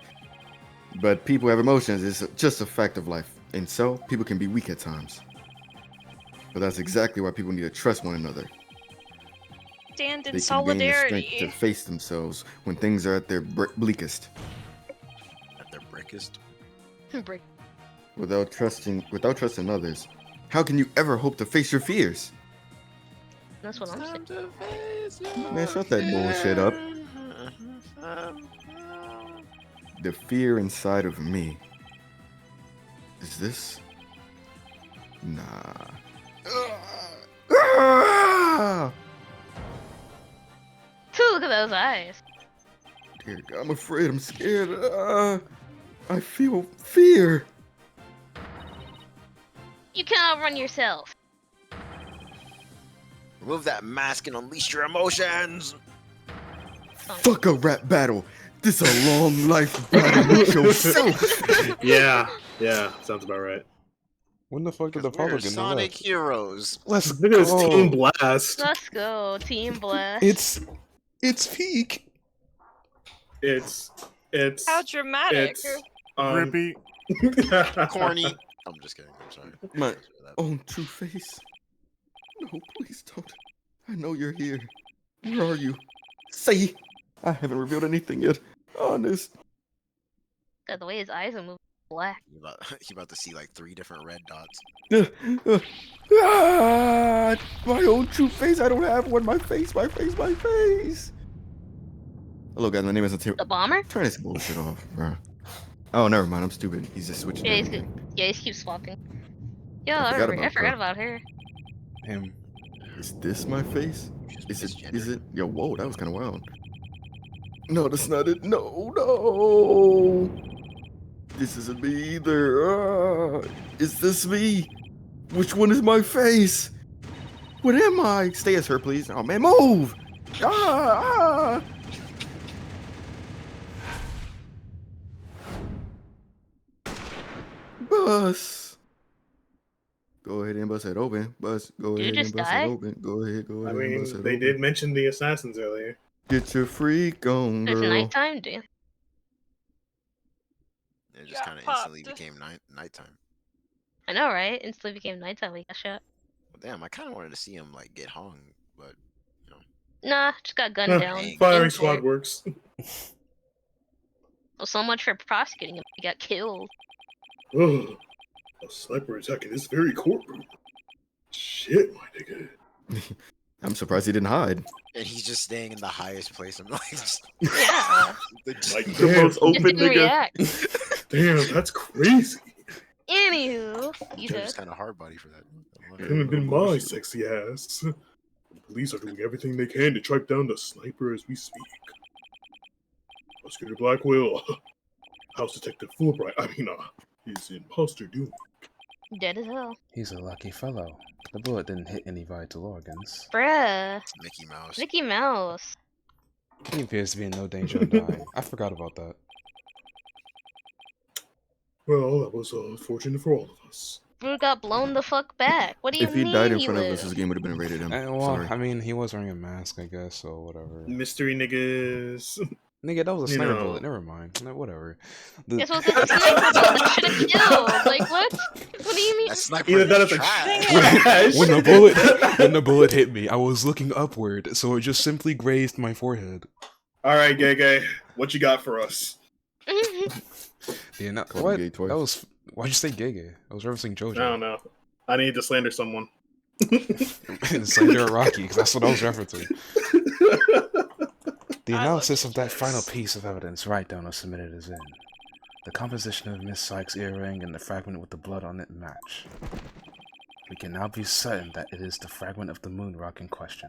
But people have emotions. It's just a fact of life. And so, people can be weak at times. But that's exactly why people need to trust one another. Stand in They can gain the solidarity. strength to face themselves when things are at their bleakest. At their breakest. Without trusting others, how can you ever hope to face your fears? That's what I'm saying. Man, shut that bullshit up. The fear inside of me. Is this? Nah. Look at those eyes. Dear God, I'm afraid. I'm scared. I feel fear. You cannot run yourself. Remove that mask and unleash your emotions. Fuck a rap battle. This a long life battle with yourself. Yeah, sounds about right. When the fuck did the We're Apollo get Sonic left? Heroes. Let's I think it was go. Team Blast. Let's go, Team Blast. It's peak. It's How dramatic. Grippy. Corny. I'm just kidding. I'm sorry. My own true face. No, please don't. I know you're here. Where are you? Say. I haven't revealed anything yet. Honest. God, the way his eyes are moving black. You about to see like 3 different red dots. My own true face. I don't have one. My face. Hello, guys. My name is Tim. The bomber? Turn this bullshit off, bro. Oh, never mind. I'm stupid. He's just switching. Yeah, everything. he keeps swapping. Yo, I I forgot forgot about about her. Him. Is this my face? Is it? Yo, whoa, that was kind of wild. No, that's not it. No. This isn't me either. Is this me? Which one is my face? What am I? Stay as her, please. Oh, man, move! Bus. Go ahead and bust it open. Bus. Go Did you ahead and just bust die? it open. Go ahead. I and mean, bust it they open. did mention the assassins earlier. Get your freak on, It's girl. nighttime, dude. It just kind of Got instantly popped. became nighttime. I know, right? Instantly became nighttime when he got shot. Well, damn, I kind of wanted to see him like get hung, but Nah, just got gunned Huh, down. dang. Firing Injured. squad works. Well, so much for prosecuting him. He got killed. Ugh. A sniper attacking this very courtroom. Shit, my nigga. I'm surprised he didn't hide. and he's just staying in the highest place. I'm like, just, Yeah. Like, The damn, most Just open didn't nigga. react. damn, that's crazy. Anywho, you Joe's did. kind of hard body for that. Couldn't have been my sexy ass. The police are doing everything they can to track down the sniper as we speak. Prosecutor Blackwell, House Detective Fulbright, his imposter doing. Dead as hell. He's a lucky fellow. The bullet didn't hit any vital organs. Bruh. Mickey Mouse. Mickey Mouse. He appears to be in no danger of dying. I forgot about that. Well, that was fortunate for all of us. Bro got blown the fuck back. What do you If mean he died in he front of us, lived? this game would have been rated M. Well, Sorry. I mean, he was wearing a mask, I guess, so whatever. Mystery niggas. Nigga, that was a You sniper know. bullet. Never mind. No, whatever. The- Guess what? That's a sniper bullet that should have killed. Like what? What do you mean? That sniper Either that is or trash. trash. when the bullet hit me, I was looking upward, so it just simply grazed my forehead. All right, gay. What you got for us? Yeah, no, Called what? gay twice. That was Why'd you say Gege? I was referencing Jojo. I don't know. I need to slander someone. Slander Rocky, because that's what I was referencing. The analysis of that final piece of evidence Wright was submitted as in. The composition of Miss Sykes' earring and the fragment with the blood on it match. We can now be certain that it is the fragment of the moon rock in question.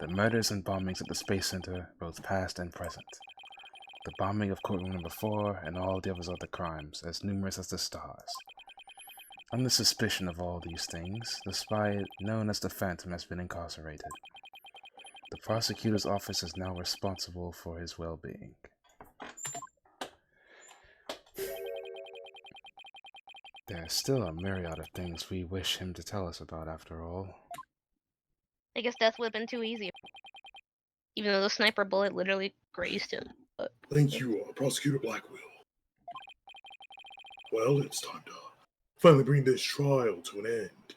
The murders and bombings at the Space Center, both past and present. The bombing of courtroom number 4 and all the other crimes, as numerous as the stars. Under suspicion of all these things, the spy known as the Phantom has been incarcerated. The prosecutor's office is now responsible for his well-being. There are still a myriad of things we wish him to tell us about after all. I guess death would have been too easy. Even though the sniper bullet literally grazed him. But... Thank you, Prosecutor Blackwell. Well, it's time to finally bring this trial to an end.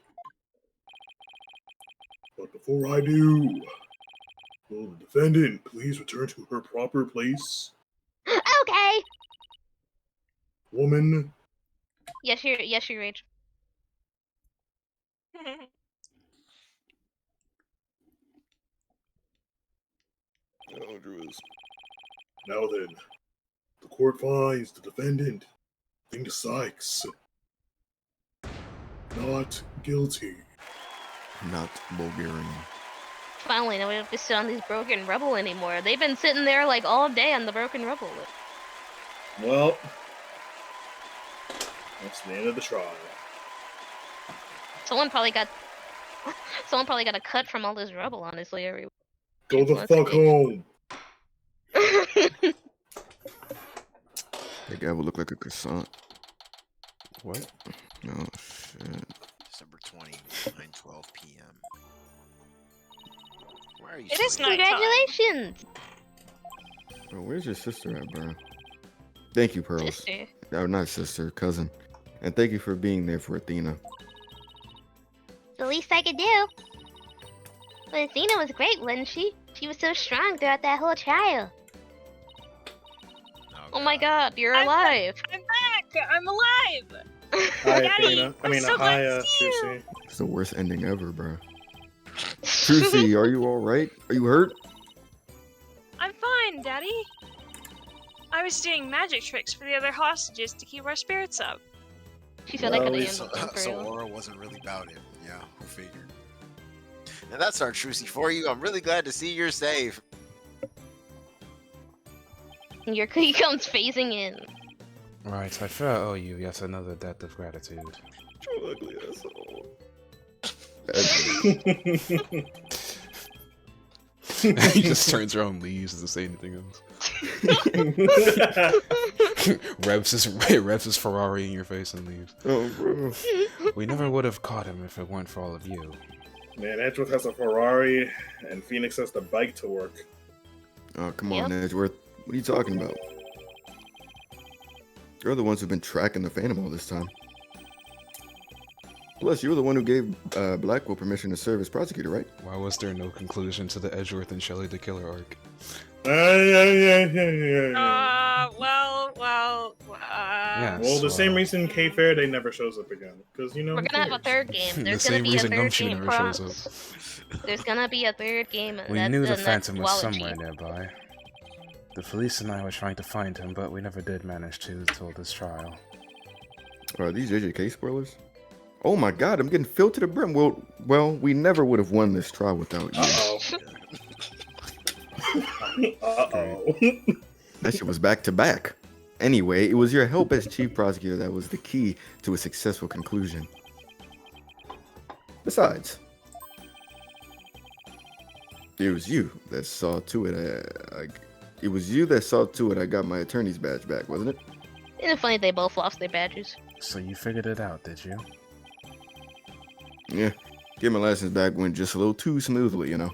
But before I do, will the defendant please return to her proper place? Okay! Woman. Yes, you rage. Now then, the court finds the defendant, Linda Sykes, not guilty. Not Bulgarian. Finally, nobody have to sit on these broken rubble anymore. They've been sitting there like all day on the broken rubble. Well, that's the end of the trial. Someone probably got a cut from all this rubble, honestly. Everywhere. Go the fuck home. That guy would look like a croissant. What? Oh, shit. December 20, 9:12 p.m. Why are you It is so nighttime. Congratulations! Bro, where's your sister at, bro? Thank you, Pearls. Sister. Oh, not sister, cousin. And thank you for being there for Athena. The least I could do. But Athena was great, wasn't she? She was so strong throughout that whole trial. Oh my god, you're alive! I'm back! I'm alive! Hi, Daddy, Athena. I I'm mean, so glad hi, to see you. Trucy. It's the worst ending ever, bro. Trucy, are you alright? Are you hurt? I'm fine, Daddy. I was doing magic tricks for the other hostages to keep our spirits up. She said Well, I could we- handle them for So you. Aura wasn't really about it. Yeah, who figured? And that's our Trucy for you. I'm really glad to see you're safe. He comes phasing in. Right, I fear I owe you yet another debt of gratitude. You ugly asshole. He just turns around and leaves, doesn't say anything else. revs his Ferrari in your face and leaves. Oh, bro. We never would have caught him if it weren't for all of you. Man, Edgeworth has a Ferrari, and Phoenix has the bike to work. Oh, come on, Edgeworth. What are you talking about? You're the ones who've been tracking the Phantom all this time. Plus, you were the one who gave Blackwell permission to serve as prosecutor, right? Why was there no conclusion to the Edgeworth and Shelley the Killer arc? Yes, Well, the same reason K Faraday never shows up again. Because, you know, We're gonna have a third game. The There's gonna same be a reason third Gumshoe game. never shows Props. There's gonna be a third game. We and knew the that's Phantom was Wallachi. somewhere nearby. The police and I were trying to find him, but we never did manage to until this trial. Are these JJK spoilers? Oh my god, I'm getting filled to the brim. Well, we never would have won this trial without you. Uh-oh. That shit was back to back. Anyway, it was your help as chief prosecutor that was the key to a successful conclusion. Besides, it was you that saw to it. It was you that saw to it I got my attorney's badge back, wasn't it? Isn't it funny they both lost their badges? So you figured it out, did you? Yeah, getting my license back went just a little too smoothly, you know.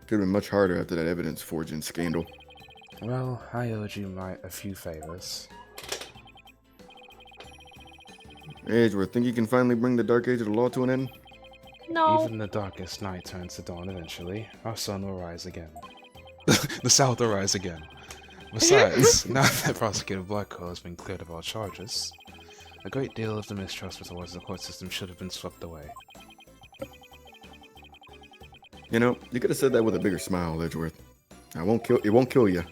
Could have been much harder after that evidence forging scandal. Well, I owed you a few favors. Edgeworth, think you can finally bring the dark age of the law to an end? No. Even the darkest night turns to dawn eventually. Our sun will rise again. The south will rise again. Besides, now that Prosecutor Blackwell has been cleared of all charges, a great deal of the mistrust towards the court system should have been swept away. You know, you could have said that with a bigger smile, Edgeworth. It won't kill you.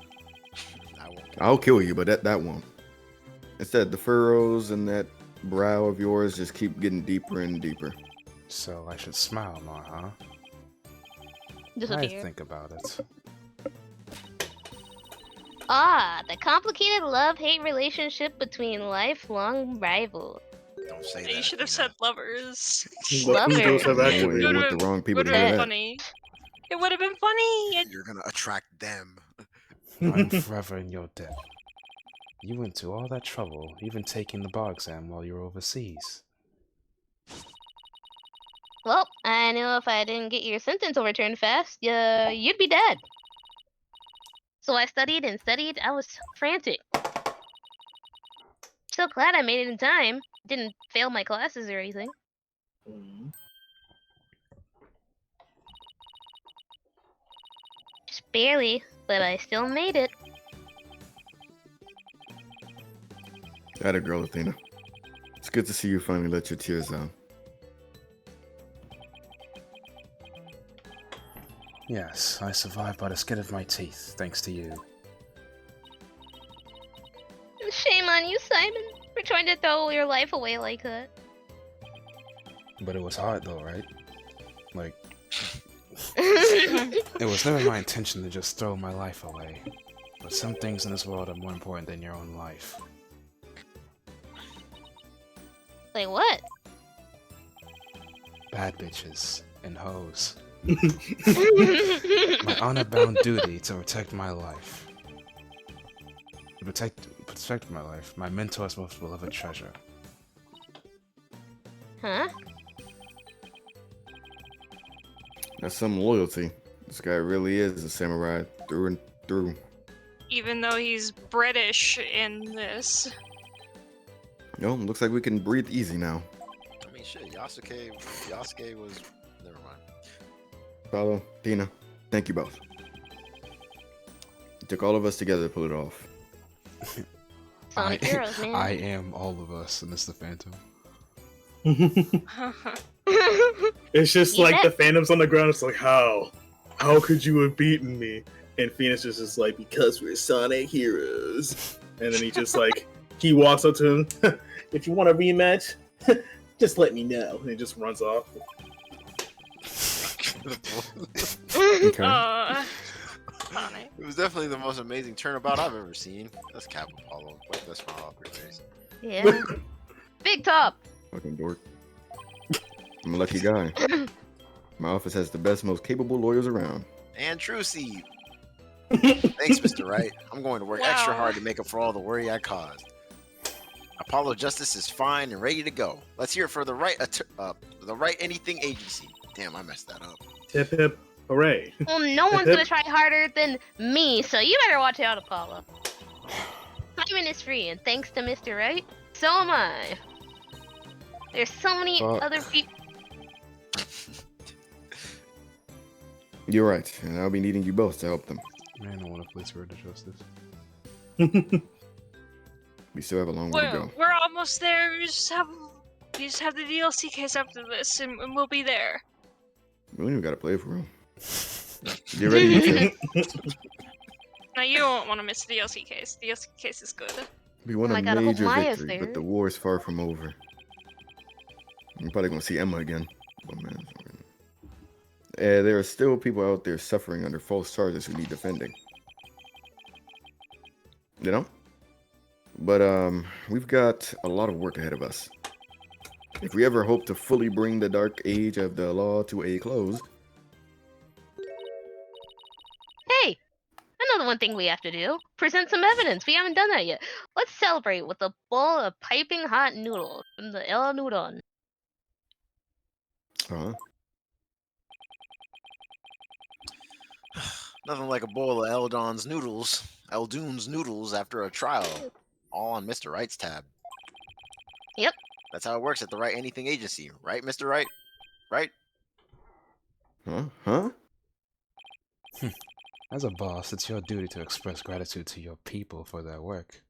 I'll kill you, but that won't. Instead, the furrows in that brow of yours just keep getting deeper and deeper. So I should smile more, huh? Just I over here. think about it. Ah, the complicated love-hate relationship between lifelong rivals. Don't say that. You should have said lovers. Lovers. Egos have Boy, activated. you Would've want the wrong people Would to have hear been that. funny. It would have been funny. You're gonna attract them. I'm forever in your debt. You went to all that trouble, even taking the bar exam while you were overseas. Well, I know if I didn't get your sentence overturned fast, you'd be dead. So I studied and studied. I was frantic. So glad I made it in time. Didn't fail my classes or anything. Mhm. Just barely, but I still made it. Atta girl, Athena. It's good to see you finally let your tears out. Yes, I survived by the skin of my teeth, thanks to you. Shame on you, Simon, for trying to throw your life away like that. But it was hard though, right? Like, it was never my intention to just throw my life away. But some things in this world are more important than your own life. Like what? Bad bitches and hoes. My honor-bound duty to protect my life. To protect my life, my mentor's most beloved treasure. Huh? That's some loyalty. This guy really is a samurai through and through. Even though he's British in this. No, looks like we can breathe easy now. I mean, shit. Yasuke was. Never mind. Paulo, Tina, thank you both. It took all of us together to pull it off. Sonic Heroes, man. I am all of us, and it's the Phantom. It's just You like bet. the Phantom's on the ground. It's like, how? How could you have beaten me? And Phoenix is just like, because we're Sonic heroes. And then he just like, he walks up to him. If you want a rematch, just let me know. And he just runs off. Okay. Funny. It was definitely the most amazing turnabout I've ever seen. That's Cap Apollo. Wipe that smile off your face. Yeah. Big top. Fucking dork. I'm a lucky guy. My office has the best, most capable lawyers around. And True Seed. Thanks, Mr. Wright. I'm going to work extra Wow. hard to make up for all the worry I caused. Apollo Justice is fine and ready to go. Let's hear it for the Wright Anything Agency. Damn, I messed that up. Hip hip, hooray. Well, no one's gonna try harder than me, so you better watch out, Apollo. Simon is free, and thanks to Mr. Wright, so am I. There's so many Fuck. other people. You're right, and I'll be needing you both to help them. Man, I want to place word to justice. We still have a long way to go. We're almost there. We just have the DLC case after this, and we'll be there. We don't even gotta play for real. Get ready, Nico. Now you don't want to miss the DLC case. The DLC case is good. We won Oh a my God, I hope major Maya's victory, there. but the war is far from over. I'm probably gonna see Emma again. Oh man. There are still people out there suffering under false charges who need defending. You know? But we've got a lot of work ahead of us. If we ever hope to fully bring the dark age of the law to a close, Hey, I know the one thing we have to do. Present some evidence. We haven't done that yet. Let's celebrate with a bowl of piping hot noodles from the El Nudon. Nothing like a bowl of Eldon's noodles, Eldoon's noodles after a trial. All on Mr. Wright's tab. Yep. That's how it works at the Wright Anything Agency, right, Mr. Wright? Right? huh? As a boss, it's your duty to express gratitude to your people for their work.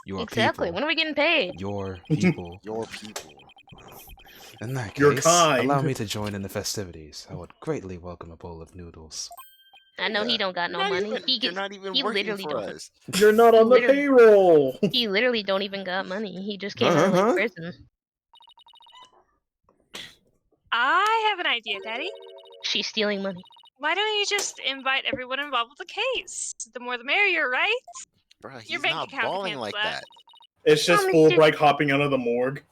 Your Exactly. people. When are we getting paid? Your people. Your people. In that You're case, kind. allow me to join in the festivities. I would greatly welcome a bowl of noodles. I know he don't got no money. You're not even he working literally for don't. us. You're not on the Literally- payroll. He literally don't even got money. He just came Huh, out of like, huh? prison. I have an idea, Daddy. She's stealing money. Why don't you just invite everyone involved with the case? The more the merrier, right? Bruh, Your he's bank not account balling can't like flat. that. It's just Mommy, full did- Bright hopping out of the morgue.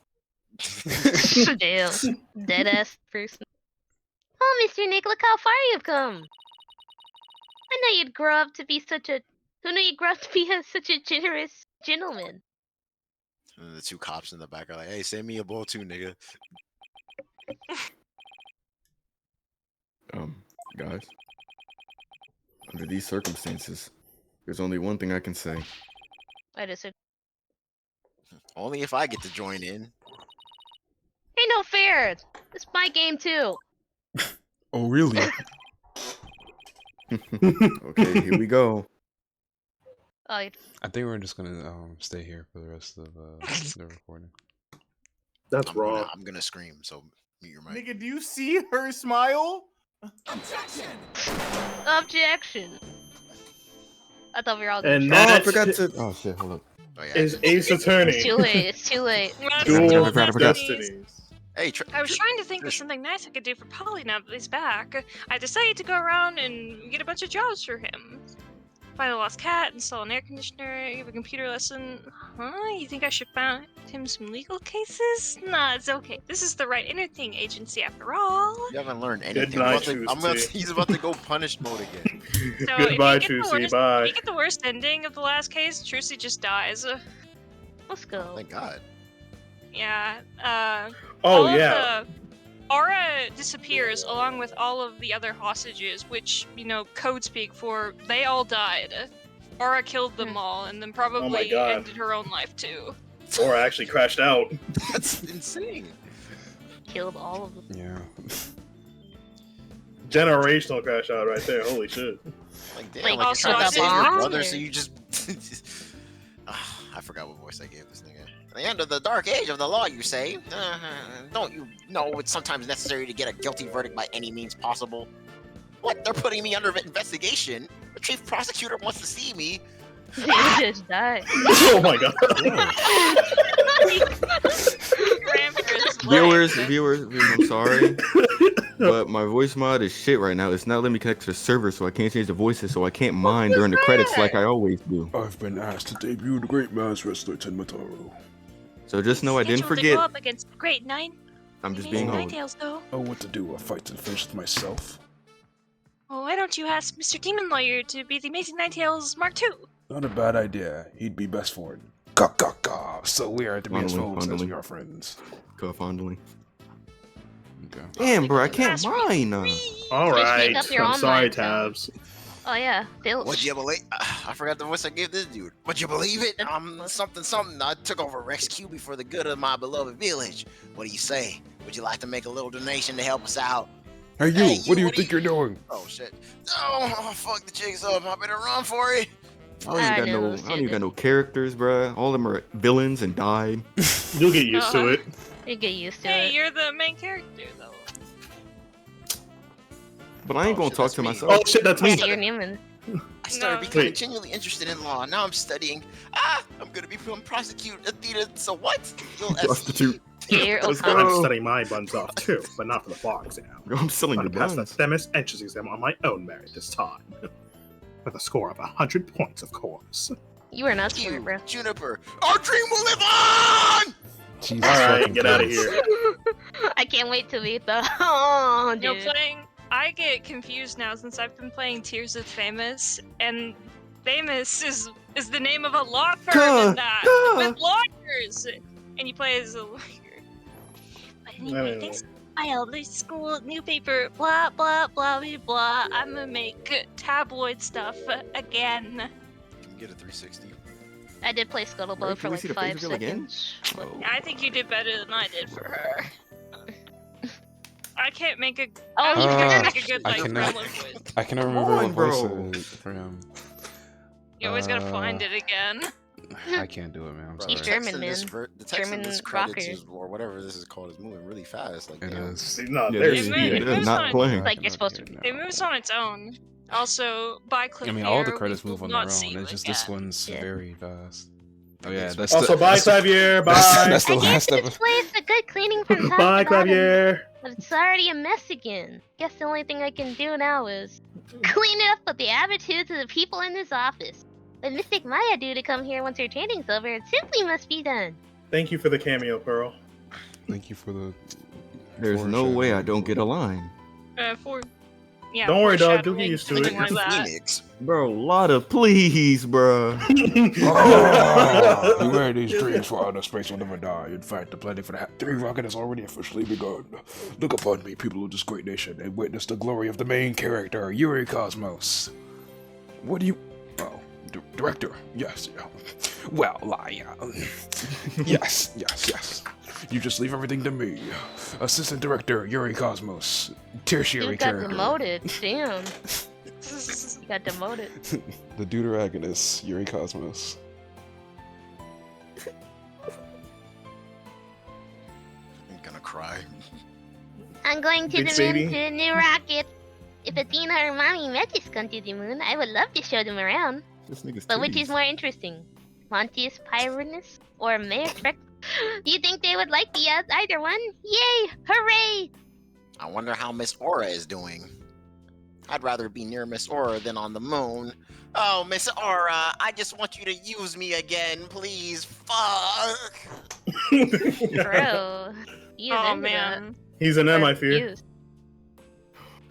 Damn. Dead ass person. Oh, Mr. Nick, look how far you've come. I know you'd grow up to be such a. Who knew you'd grow up to be such a generous gentleman? And the two cops in the back are like, "Hey, send me a bowl too, nigga." Guys, under these circumstances, there's only one thing I can say. I just said, Only if I get to join in. ain't no fair. It's my game too. Oh, really? Okay, here we go. Oh, I think we're just gonna stay here for the rest of the recording. That's raw. I'm gonna scream, so mute your mic. Nigga, do you see her smile? objection. I thought we were all gonna. And Oh, I that forgot to. Oh shit, hold up. Oh, yeah, is I did. Ace Attorney. It's too late. It's too late. Dual I forgot. Destinies. Hey, I was trying to think of something nice I could do for Polly now that he's back. I decided to go around and get a bunch of jobs for him. Find a lost cat, install an air conditioner, give a computer lesson. Huh? You think I should find him some legal cases? Nah, it's okay. This is the Right Anything Agency after all. You haven't learned Good anything. night, He's about to go punish mode again. So Goodbye, if you get the Trucy. worst- Bye. If you get the worst ending of the last case, Trucy just dies. Let's go. Thank God. Yeah. Oh all of yeah. the- Aura disappears along with all of the other hostages, which, you know, code speak for they all died. Aura killed them all and then probably God. ended her own life too. Or actually crashed out. That's insane. Killed all of them. Yeah. Generational crash out right there. Holy shit. Like, damn, Like, like also you're trying a to save your bomb, brother, or- so you just. I forgot what voice I gave this nigga. At the end of the dark age of the law, you say? Don't you know it's sometimes necessary to get a guilty verdict by any means possible? What? They're putting me under investigation? The chief prosecutor wants to see me. You just died. Oh my god. Ran for his life. Viewers, I'm sorry, but my voice mod is shit right now. It's not letting me connect to the server, so I can't change the voices, so I can't mine during the credits like I always do. I've been asked to debut the great mass wrestler Tenmataro. So just know I didn't Scheduled to forget. go up against the Great Nine. I'm just being Amazing humble. Ninetales, though. Oh, what to do? A fight to the finish with myself? Well, why don't you ask Mr. Demon Lawyer to be the Amazing Ninetales Mark II? Not a bad idea. He'd be best for it. Gah, gah, gah. So we are to be as Fondling, foes as fondling. we are friends. Fondling. Okay. Damn, bro, I can't Fast mine. Alright. up your I'm own sorry, mind, so. Tabs. Oh yeah, Phil. Would you believe? I forgot the voice I gave this dude. Would you believe it? Something. I took over Rex QB for the good of my beloved village. What do you say? Would you like to make a little donation to help us out? Hey, you! Hey, What do you what think you're doing? Oh shit! Oh fuck, the jig's up. I better run for it. I I don't know, even got no characters, bruh. All of them are villains and died. You'll get used to it. You get used to Hey, it. you're the main character, though. But I ain't Oh, gonna shit, talk that's to me. myself. Oh shit, that's me. You're Newman. I started No. becoming Wait. genuinely interested in law. Now I'm studying. I'm gonna become prosecute Athena. So what? You'll Prostitute. Yeah, you're Let's O'Connor. go. I'm studying my buns off too, but not for the bar exam. I'm selling I'm the gonna pass the buns. Themis entrance exam on my own merit this time. With a score of 100 points, of course. You are not you, smart, bro. Juniper. Our dream will live on. Jesus Alright, fucking get out of Christ. here. I can't wait to meet the. Oh, You know, dude. I get confused now since I've been playing Tears of Famous, and Famous is the name of a law firm in that with lawyers, and you play as a lawyer. But anyway, thanks. File this school new paper. Blah blah blah blah blah. I'm gonna make tabloid stuff again. Can we get a 360? I did play Scuttlebug Right, for can we like see the 5 physical again? seconds. Oh. I think you did better than I did for her. I can't make a. Oh, I don't think I Uh, can make a good I like cannot- gremlin voice. I cannot remember on, what voice bro. for him. You always gotta find it again. I can't do it, man. I'm Bro, He's sorry. German, man. The text in this German credits rocker. is, or whatever this is called, is moving really fast. Like, It damn. is. No, Yeah, there's It speed. moves not on- playing. Like you're supposed to. It moves on its own. Also, by Cliff I mean, all the Fear, credits we move will on their not see own. you It's just this again. one's Yeah. very fast. Oh yeah, that's Also, the, bye, that's the, Xavier. Bye. that's the I guess last this episode. place a good cleaning from top Bye, to bottom, Xavier. but it's already a mess again. Guess the only thing I can do now is clean it up with the attitudes of the people in this office. The Mystic Maya do to come here once her training's over, it simply must be done. Thank you for the cameo, Pearl. Thank you for the. There's no way I don't get a line. Yeah. Don't worry, dog. foreshadowing, You'll get used to something it. like that. Phoenix. Bro, lot of please, bro. Ah, beware these dreams for outer space will never die. In fact, the planning for the Three Rocket has already officially begun. Look upon me, people of this great nation, and witness the glory of the main character, Yuri Cosmos. What do you... Oh, director. Yes. Yeah. Well, yes. You just leave everything to me. Assistant director, Yuri Cosmos. Tertiary You got character. demoted, damn. You got demoted. The deuteragonist, Yuri Cosmos. I'm gonna cry. I'm going to Big the Sadie. moon to a new rocket. If Athena or Mommy Metis come to the moon, I would love to show them around. This nigga's But which is titties. more interesting? Pontius Pyranus or Mayor Trek? Do you think they would like the either one? Yay! Hooray! I wonder how Miss Aura is doing. I'd rather be near Miss Aura than on the moon. Oh, Miss Aura, I just want you to use me again, please. Fuck. Bro. You Oh into that. man. He's an M, I fear. Used.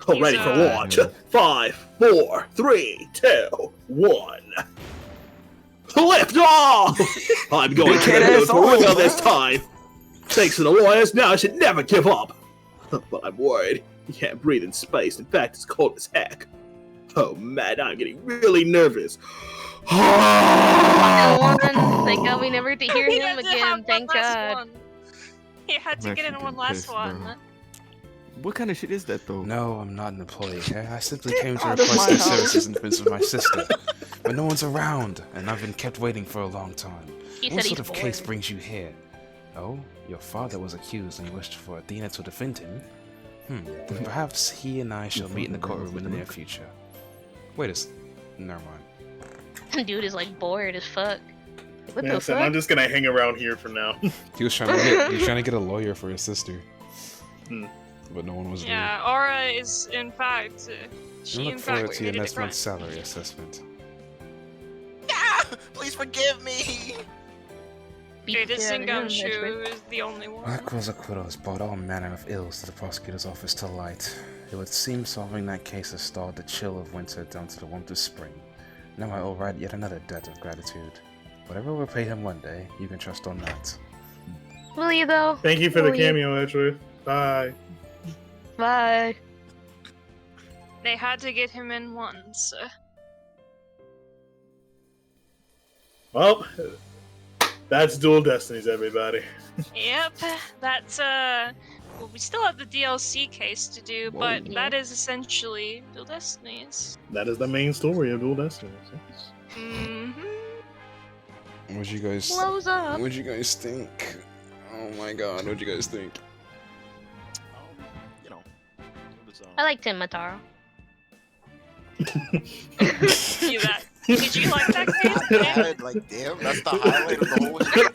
Oh, ready for launch. 5, 4, 3, 2, 1. Lift off! I'm going to the moon for real this time. Thanks to the lawyers, now I should never give up. But I'm worried. You can't breathe in space. In fact, it's cold as heck. Oh man, I'm getting really nervous. Thank God we never get to hear He him had to again. have Thank one last God. one. He had to I'm get in actually one getting last pissed, one. bro. What kind of shit is that though? No, I'm not an employee. I simply came to out of request my the house. services and defense of my sister. But no one's around, and I've been kept waiting for a long time. He What said sort he's of case bored. brings you here? Oh, your father was accused and you wished for Athena to defend him? Perhaps he and I shall meet in the courtroom in the near future. Wait a never mind. Dude is like bored as fuck. What Yeah, the so fuck? I'm just gonna hang around here for now. He was trying to get a lawyer for his sister. But no one was Yeah, Aura is in fact. there. She Look in forward fact to your committed a next crime. month's salary assessment. Ah, please forgive me. Beat Okay, the this shit out of him, that's right. Singanshu is the only one. Aqua's acquittals brought all manner of ills to the prosecutor's office to light. It would seem solving that case has stalled the chill of winter down to the warmth of spring. Now I owe Wright yet another debt of gratitude. Whatever will repay him one day, you can trust on that. Will you though? Thank you for the Will you? cameo, Edgeworth. Bye. Bye. They had to get him in once. Well, that's Dual Destinies, everybody. Yep, that's well, we still have the DLC case to do, but Whoa. that is essentially Dual Destinies. That is the main story of Dual Destinies. What'd you guys Blows up. What'd you guys think? Oh my god, what'd you guys think? You know, it was, I like Tim Mataro. You that? Did you like that case? Yeah. like, damn, that's the highlight of the whole shit.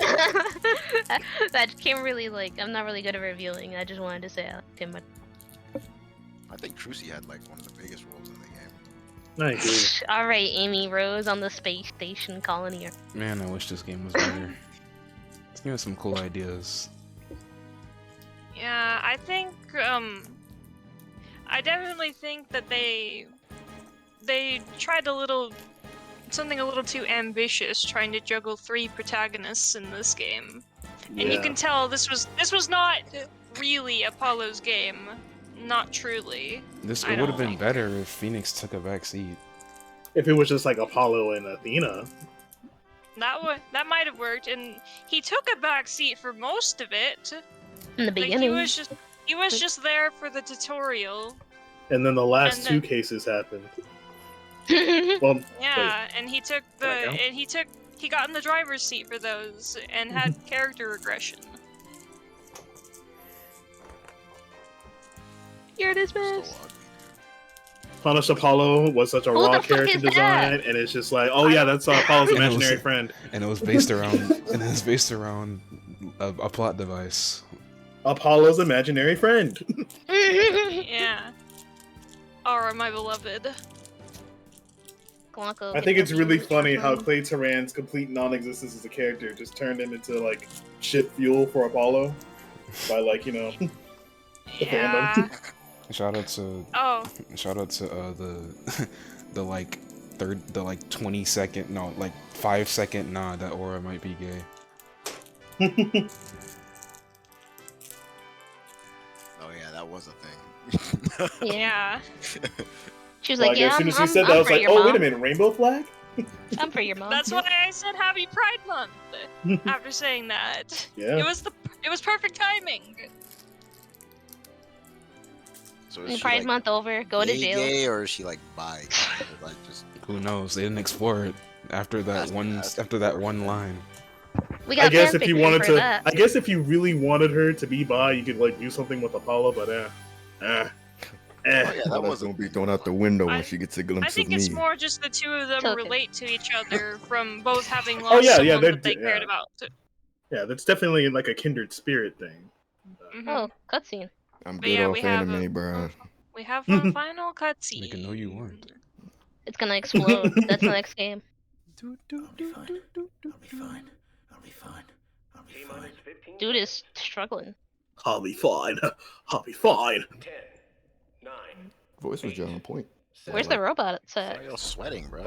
That came really like I'm not really good at revealing. I just wanted to say I like Tim Mataro. I think Trucy had like one of the biggest roles in the game. I agree. Alright, Amy Rose on the space station colony. Man, I wish this game was better. It's giving some cool ideas. Yeah, I think I definitely think that they tried something a little too ambitious, trying to juggle 3 protagonists in this game. And you can tell this was not really Apollo's game, not truly. This I it would have don't been better if Phoenix took a back seat. If it was just like Apollo and Athena. That might have worked, and he took a back seat for most of it. In the Like, beginning. He was just there for the tutorial. And then the last And two then- cases happened. Well, Yeah, and he took the Can I count? he got in the driver's seat for those and had character regression. You're So dismissed. ugly. Punish Apollo was such a Who the raw fuck character is that? design, and it's just like, oh yeah, that's Apollo's And it was- imaginary friend. And it was based around a plot device. Apollo's imaginary friend. Yeah. Aura, my beloved. I think it's really funny how Clay Turan's complete non-existence as a character just turned him into like shit fuel for Apollo by like the Yeah. fandom. Shout out to Oh, the like 20-second, no, like 5-second nod that Aura might be gay. Oh yeah, that was a thing. yeah. She was Like, like, yeah, as soon I'm, as she I'm, said that, I I'm was for like, your oh mom. wait a minute, rainbow flag? I'm for your mom. That's why I said Happy Pride Month after saying that. Yeah. It was perfect timing. So And is she Pride like Month over, go to gay, jail. gay, or is she like bi? Like just Who knows? They didn't explore it after that one line. We got I guess fan if you fiction wanted for to, that. I guess if you really wanted her to be bi, you could like do something with Apollo, but oh yeah, That that was was gonna be thrown out the window when I- she gets a I glimpse think of it's me. more just the two of them Token. relate to each other from both having lost Oh, yeah, someone they're- that they cared yeah. about. yeah, that's definitely like a kindred spirit thing. Mhm. Oh, cutscene. I'm But good yeah, off we have anime, a- bro. We have a final cutscene. Make it know you weren't. It's gonna explode. That's the next game. I'll be fine. I'll be fine. I'll be fine. I'll be fine. Dude is struggling. I'll be fine. I'll be fine. Voice was on point. Where's the robot set? Why y'all sweating, bro?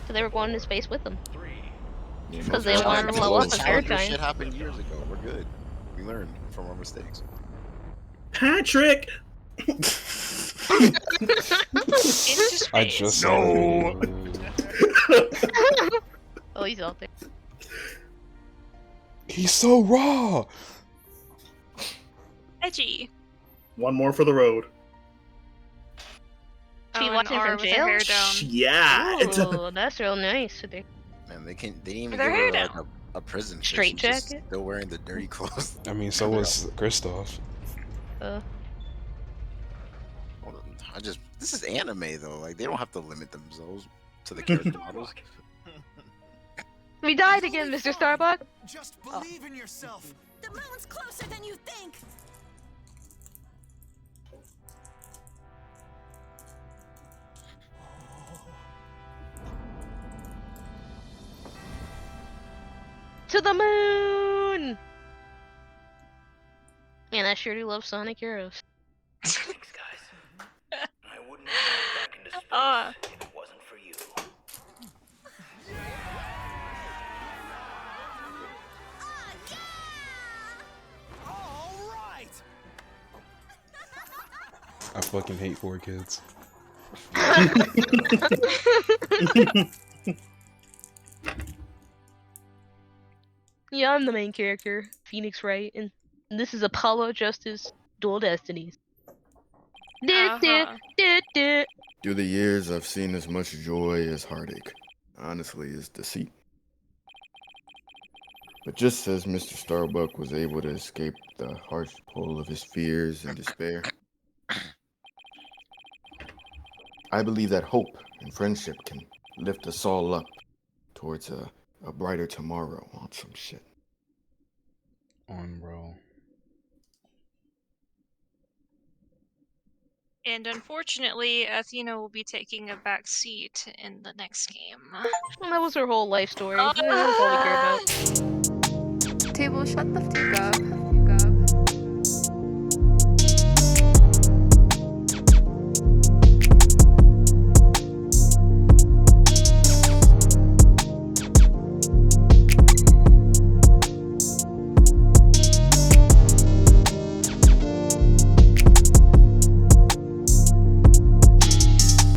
So they were going into space with them. Yeah, Because most they of the wanted time to it's blow low. up a fair Challenger time. shit happened years ago. We're good. We learned from our mistakes. Patrick. Into space. I just No. Oh, he's out there. He's so raw. Edgy. One more for the road. She and watching Aura from with her jail? hair down. Yeah. It's a, Oh, that's real nice. Man, they didn't even With give her hair her like down. a prison. fit. Straight She's just jacket? Still wearing the dirty clothes. I mean, so was Kristoff. This is anime though. Like they don't have to limit themselves to the character models. We died again, Mr. Starbuck. Just believe in yourself. The moon's closer than you think. To the moon! Man, I sure do love Sonic Heroes. Thanks, guys. I wouldn't have gone back into space Ah. if it wasn't for you. All right. I fucking hate 4Kids. Yeah, I'm the main character, Phoenix Wright, and this is Apollo Justice Dual Destinies. Uh-huh. Through the years, I've seen as much joy as heartache. Honestly, is deceit. But just as Mr. Starbuck was able to escape the harsh pull of his fears and despair, I believe that hope and friendship can lift us all up towards a brighter tomorrow on some shit. On, bro. And unfortunately, Athena will be taking a back seat in the next game. Well, that was her whole life story. That's all we care about. Table, shut the fuck up.